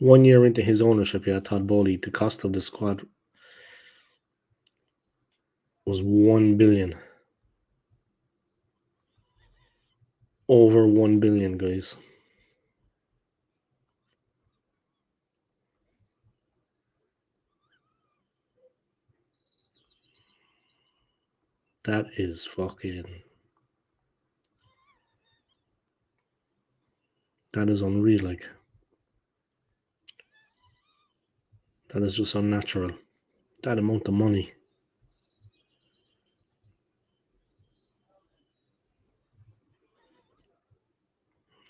1 year into his ownership, yeah, Todd Bowley, the cost of the squad was 1 billion. Over 1 billion, guys. That is fucking... That is unreal, like. That is just unnatural. That amount of money.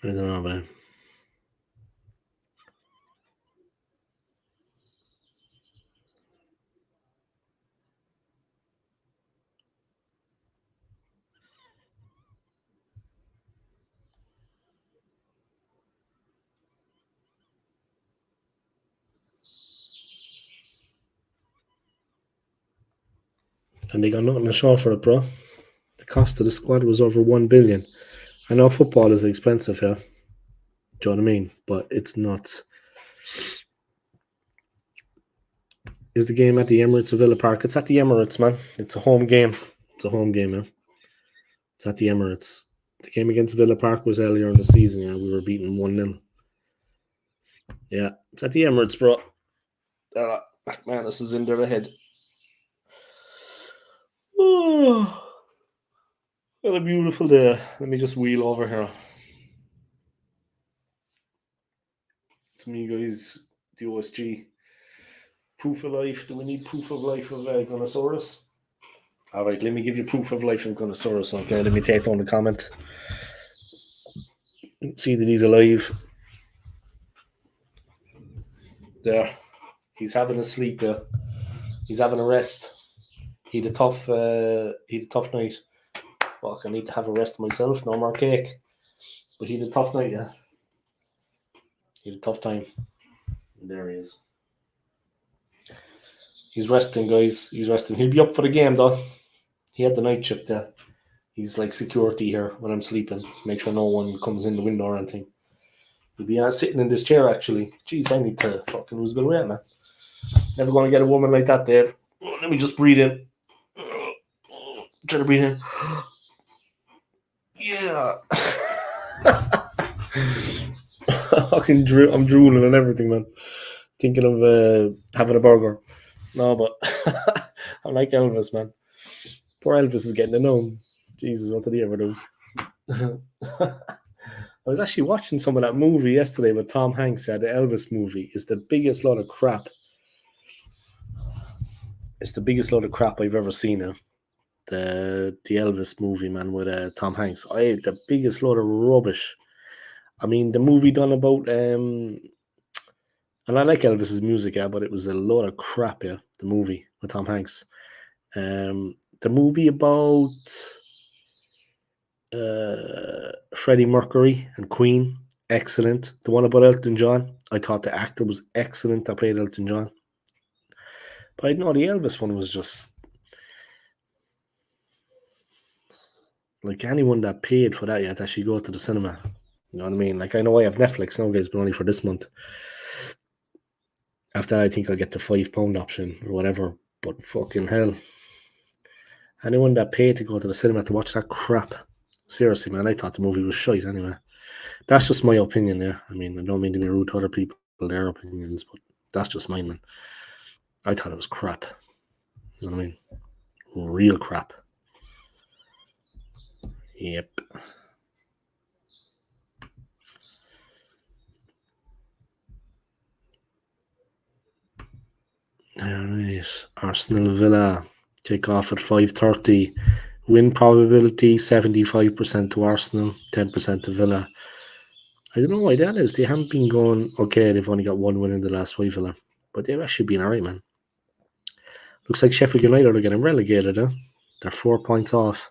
I don't know, man. And they got nothing to show for it, bro. The cost of the squad was over 1 billion. I know football is expensive, yeah. Do you know what I mean? But it's nuts. Is the game at the Emirates of Villa Park? It's at the Emirates, man. It's a home game. It's a home game, man. It's at the Emirates. The game against Villa Park was earlier in the season, yeah. We were beaten 1-0. Yeah, it's at the Emirates, bro. Man, this is in there ahead. Oh, what a beautiful day. Let me just wheel over here. to me, guys, the OSG. Proof of life. Do we need proof of life of Gunnosaurus? All right, let me give you proof of life of Gunnosaurus. Okay, let me take down the comment. See that he's alive. There. He's having a sleep there. He's having a rest. He had a tough night. Fuck, I need to have a rest myself. No more cake. But he had a tough night, yeah. He had a tough time. And there he is. He's resting, guys. He's resting. He'll be up for the game, though. He had the night shift there. He's like security here when I'm sleeping. Make sure no one comes in the window or anything. He'll be sitting in this chair, actually. Jeez, I need to fucking lose a bit of weight, man. Never going to get a woman like that, Dave. Let me just breathe in. Try to breathe in. Yeah. I'm drooling and everything, man. Thinking of having a burger. No, but I'm like Elvis, man. Poor Elvis is getting to know him. Jesus, what did he ever do? I was actually watching some of that movie yesterday with Tom Hanks. Yeah, the Elvis movie is the biggest load of crap. It's the biggest load of crap I've ever seen. The Elvis movie, man, with Tom Hanks. The biggest load of rubbish. I mean, the movie done about and I like Elvis's music, yeah, but it was a load of crap, yeah. The movie with Tom Hanks. The movie about Freddie Mercury and Queen, excellent. The one about Elton John, I thought the actor was excellent that played Elton John. But I know the Elvis one was just like anyone that paid for that yet actually go to the cinema. You know what I mean? Like, I know I have Netflix now, guys, but only for this month. After that, I think I'll get the £5 option or whatever. But fucking hell. Anyone that paid to go to the cinema to watch that crap. Seriously, man, I thought the movie was shite anyway. That's just my opinion, yeah. I mean, I don't mean to be rude to other people, their opinions, but that's just mine, man. I thought it was crap. You know what I mean? Real crap. Yep. Alright. Arsenal Villa kick off at 5:30. Win probability 75% to Arsenal, 10% to Villa. I don't know why that is. They haven't been going okay. They've only got one win in the last 5, Villa, but they've actually been alright, man. Looks like Sheffield United are getting relegated, huh? They're 4 points off,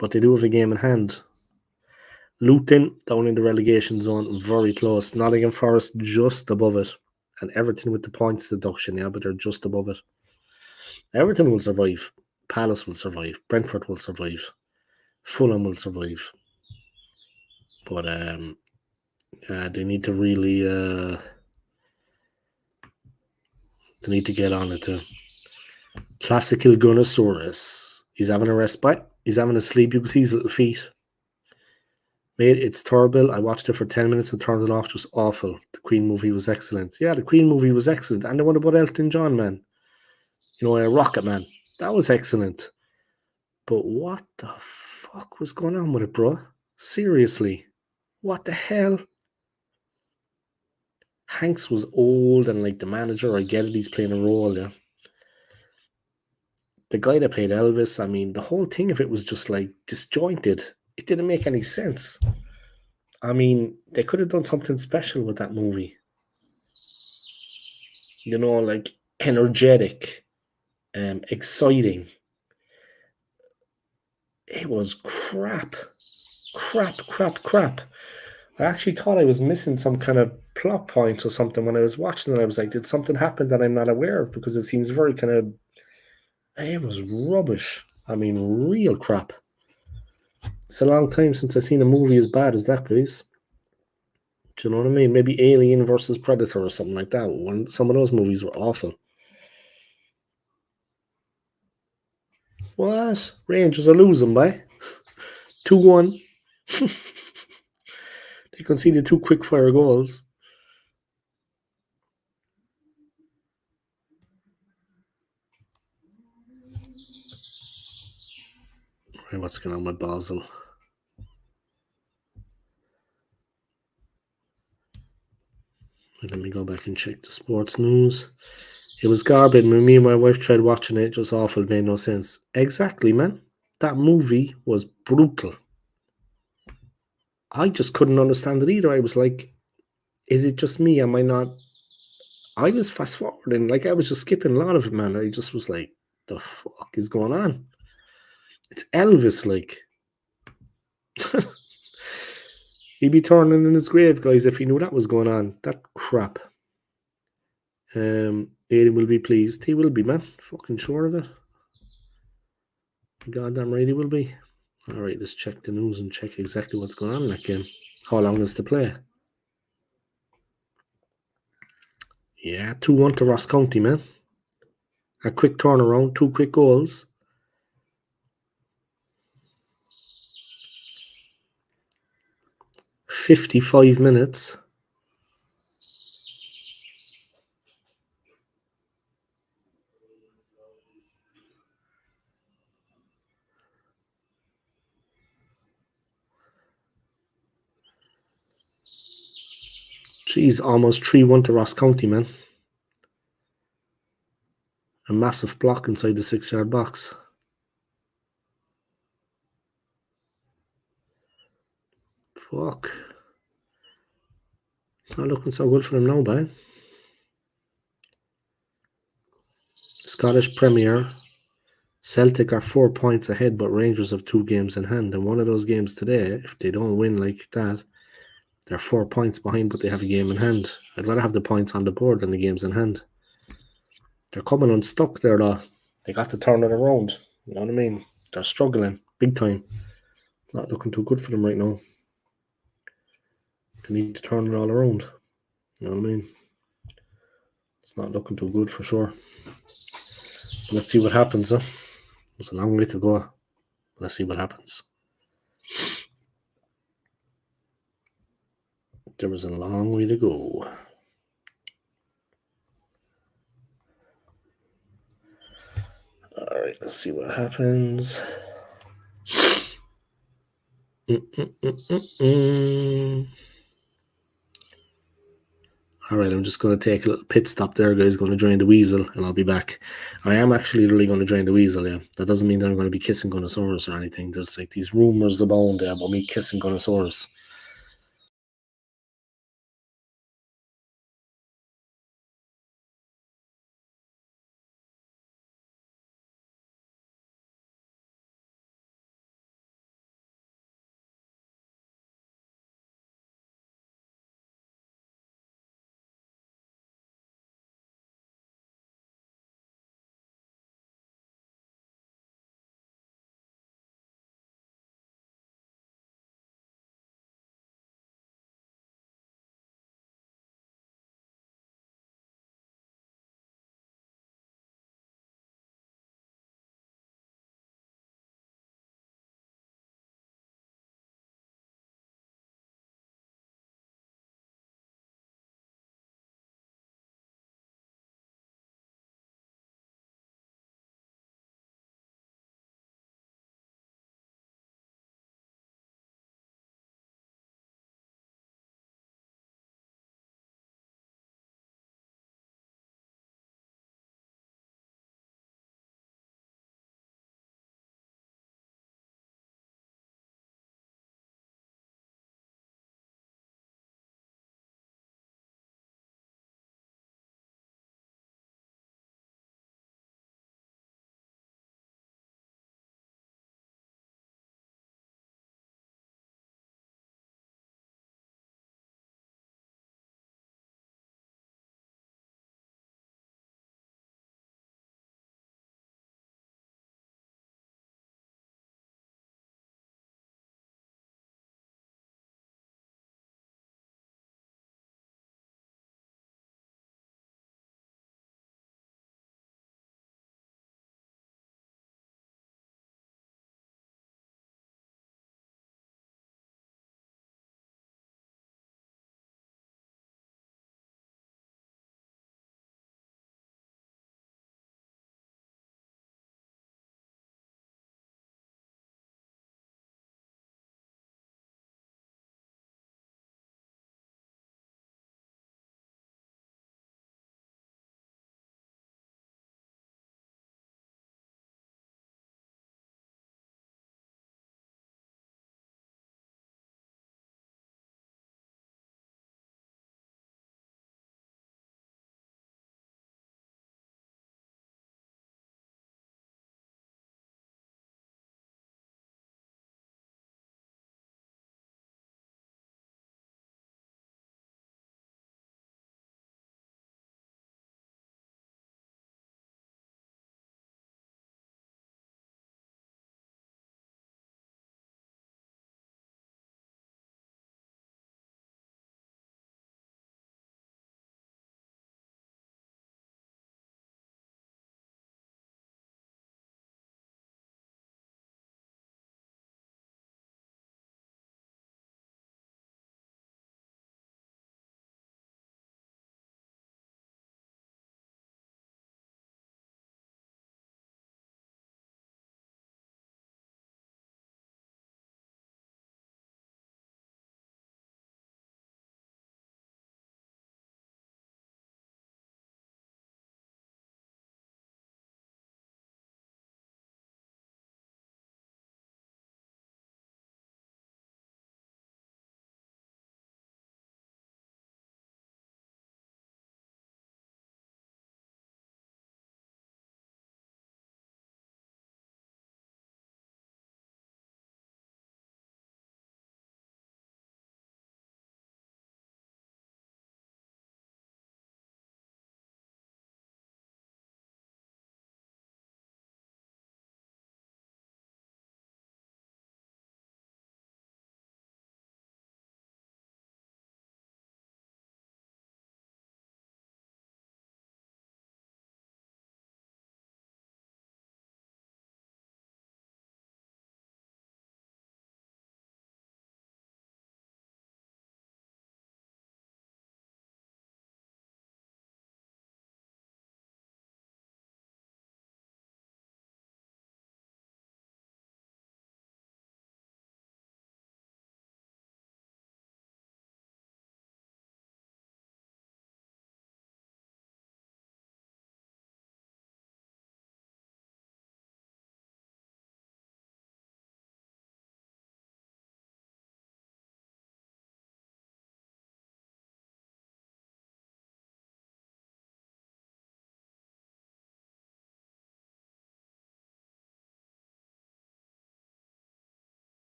but they do have a game in hand. Luton down in the relegation zone, very close. Nottingham Forest just above it, and Everton with the points deduction, yeah, but they're just above it. Everton will survive. Palace will survive. Brentford will survive. Fulham will survive. But they need to really they need to get on it too. Classical Gunnosaurus. He's having a respite. He's having a sleep. You can see his little feet. Mate, it's terrible. I watched it for 10 minutes and turned it off. Just awful. The Queen movie was excellent. Yeah, the Queen movie was excellent. And the one about Elton John, man. You know, Rocket Man. That was excellent. But what the fuck was going on with it, bro? Seriously. What the hell? Hanks was old and like the manager, I get it, he's playing a role, yeah. The guy that played Elvis, I mean, the whole thing of it was just like disjointed. It didn't make any sense. I mean, they could have done something special with that movie. You know, like energetic, exciting. It was crap. I actually thought I was missing some kind of plot points or something when I was watching it. I was like, did something happen that I'm not aware of? Because it seems very kind of... It was rubbish. I mean, real crap. It's a long time since I've seen a movie as bad as that, please. Do you know what I mean? Maybe Alien versus Predator or something like that. When some of those movies were awful. What? Rangers are losing by 2-1. They conceded 2 quick-fire goals. Right, what's going on with Basel? Let me can check the sports news. It was garbage. When me and my wife tried watching it, just awful, made no sense. Exactly, man. That movie was brutal. I just couldn't understand it either. I was like, is it just me? Am I not? I was fast forwarding, like I was just skipping a lot of it, man. I just was like, the fuck is going on? It's Elvis, like. He'd be turning in his grave, guys, if he knew that was going on. That crap. Aiden will be pleased. He will be, man. Fucking sure of it. Goddamn right he will be. Alright, let's check the news and check exactly what's going on in that game. How long is to play? Yeah, 2-1 to Ross County, man. A quick turnaround, 2 quick goals. 55 minutes. Jeez, almost 3-1 to Ross County, man. A massive block inside the 6-yard box. Fuck. It's not looking so good for them now, man. Scottish Premier. Celtic are 4 points ahead, but Rangers have 2 games in hand. And one of those games today, if they don't win like that, they're 4 points behind, but they have a game in hand. I'd rather have the points on the board than the games in hand. They're coming unstuck there, though. They got to turn it around. You know what I mean? They're struggling big time. It's not looking too good for them right now. They need to turn it all around. You know what I mean? It's not looking too good for sure. But let's see what happens, though. There's a long way to go. Let's see what happens. There was a long way to go. Alright, let's see what happens. Alright, I'm just going to take a little pit stop there, guys. Going to join the weasel, and I'll be back. I am actually really going to join the weasel, yeah. That doesn't mean that I'm going to be kissing Gunnosaurus or anything. There's like these rumors abound there about me kissing Gunnosaurus.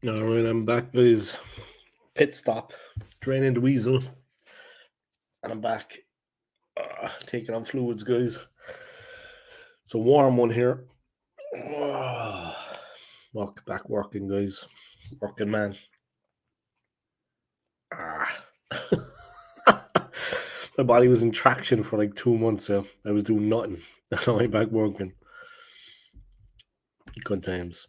All right, I'm back, guys. Pit stop, draining the weasel, and I'm back. Taking on fluids, guys. It's a warm one here. Walk back working, guys. Working man. My body was in traction for like 2 months. I was doing nothing. That's how I back working. Good times.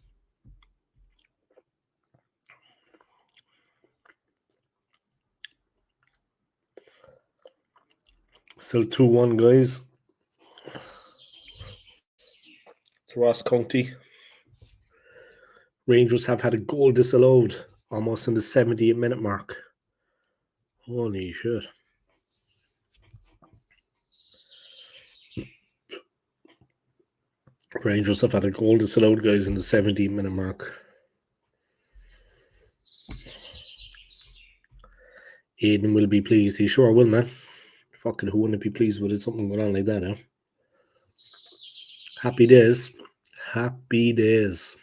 Still 2-1, guys. To Ross County. Rangers have had a goal disallowed almost in the 78-minute mark. Holy shit. Rangers have had a goal disallowed, guys, in the 17-minute mark. Aiden will be pleased. He sure will, man. Fucking who wouldn't be pleased with it? Something going on like that, eh? Happy days. Happy days.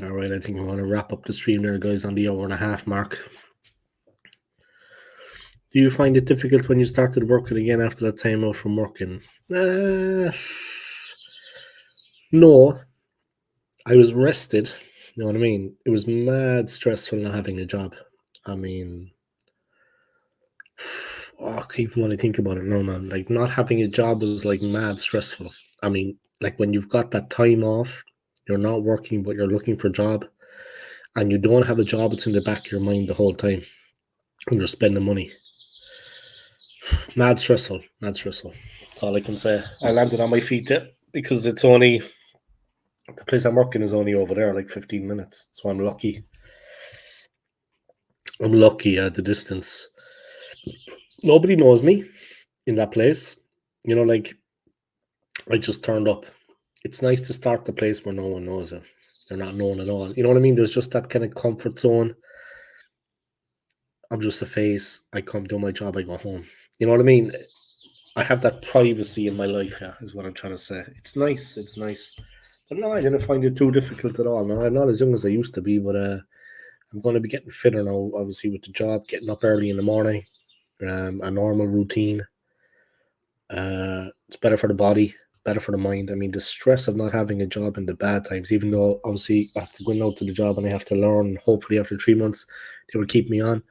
All right, I think we're going to wrap up the stream there, guys, on the hour-and-a-half mark. Do you find it difficult when you started working again after that time out from working? No. I was rested. You know what I mean? It was mad stressful not having a job. I mean, even when I think about it, no, man. Like, not having a job was like mad stressful. I mean, like when you've got that time off, you're not working, but you're looking for a job, and you don't have a job, it's in the back of your mind the whole time, and you're spending money. Mad stressful. That's all I can say. I landed on my feet because it's only, the place I'm working is only over there, like 15 minutes. So I'm lucky. I'm lucky at the distance. Nobody knows me in that place. You know, like, I just turned up. It's nice to start the place where no one knows you. You're not known at all. You know what I mean? There's just that kind of comfort zone. I'm just a face. I come do my job, I go home. You know what I mean? I have that privacy in my life, yeah, is what I'm trying to say. It's nice. But no, I didn't find it too difficult at all. No, I'm not as young as I used to be, but I'm going to be getting fitter now, obviously, with the job, getting up early in the morning, a normal routine. It's better for the body, better for the mind. I mean, the stress of not having a job in the bad times, even though obviously I have to go out to the job and I have to learn, hopefully after 3 months, they will keep me on.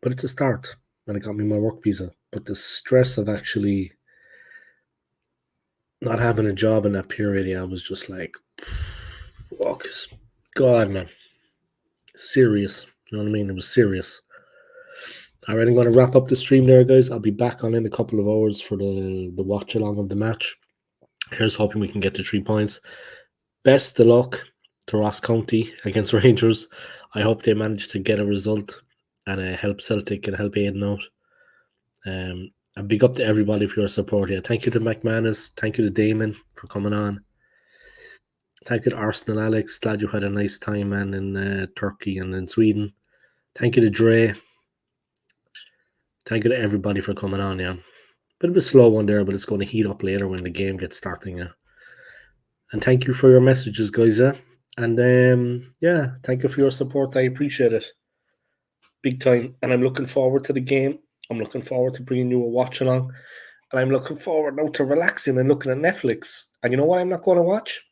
But it's a start, and it got me my work visa. But the stress of actually not having a job in that period, yeah, I was just like, fuck, God, man. Serious. You know what I mean? It was serious. All right, I'm going to wrap up the stream there, guys. I'll be back on in a couple of hours for the watch along of the match. Here's hoping we can get to 3 points. Best of luck to Ross County against Rangers. I hope they manage to get a result and help Celtic and help Aiden out. And big up to everybody for your support here. Thank you to McManus. Thank you to Damon for coming on. Thank you to Arsenal Alex. Glad you had a nice time, man, in Turkey and in Sweden. Thank you to Dre. Thank you to everybody for coming on, yeah. Bit of a slow one there, but it's going to heat up later when the game gets starting, yeah. And thank you for your messages, guys, yeah. And yeah, thank you for your support. I appreciate it. Big time. And I'm looking forward to the game. I'm looking forward to bringing you a watch along. And I'm looking forward now to relaxing and looking at Netflix. And you know what I'm not going to watch?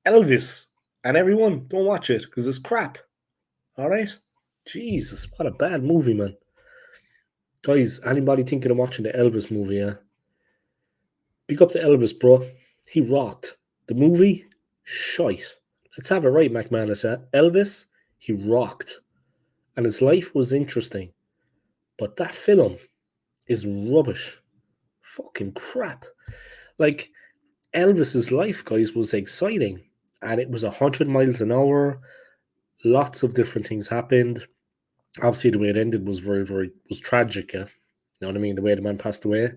Elvis. And everyone, don't watch it because it's crap. All right? Jesus, what a bad movie, man. Guys, anybody thinking of watching the Elvis movie, yeah? Big up to Elvis, bro. He rocked. The movie, shite. Let's have it right, McManus, yeah? Elvis, he rocked. And his life was interesting. But that film is rubbish. Fucking crap. Like, Elvis's life, guys, was exciting. And it was 100 miles an hour. Lots of different things happened. Obviously, the way it ended was was tragic, yeah? You know what I mean? The way the man passed away.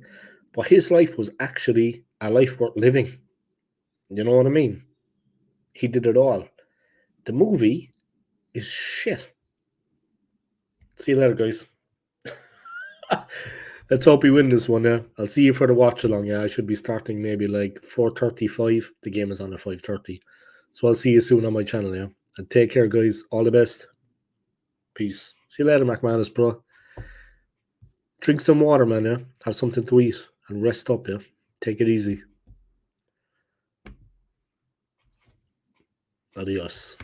But his life was actually a life worth living. You know what I mean? He did it all. The movie is shit. See you later, guys. Let's hope we win this one, yeah. I'll see you for the watch along, yeah. I should be starting maybe like 4:35. The game is on at 5:30. So I'll see you soon on my channel, yeah. And take care, guys. All the best. Peace. See you later, McManus, bro. Drink some water, man, yeah? Have something to eat and rest up, yeah? Take it easy. Adios.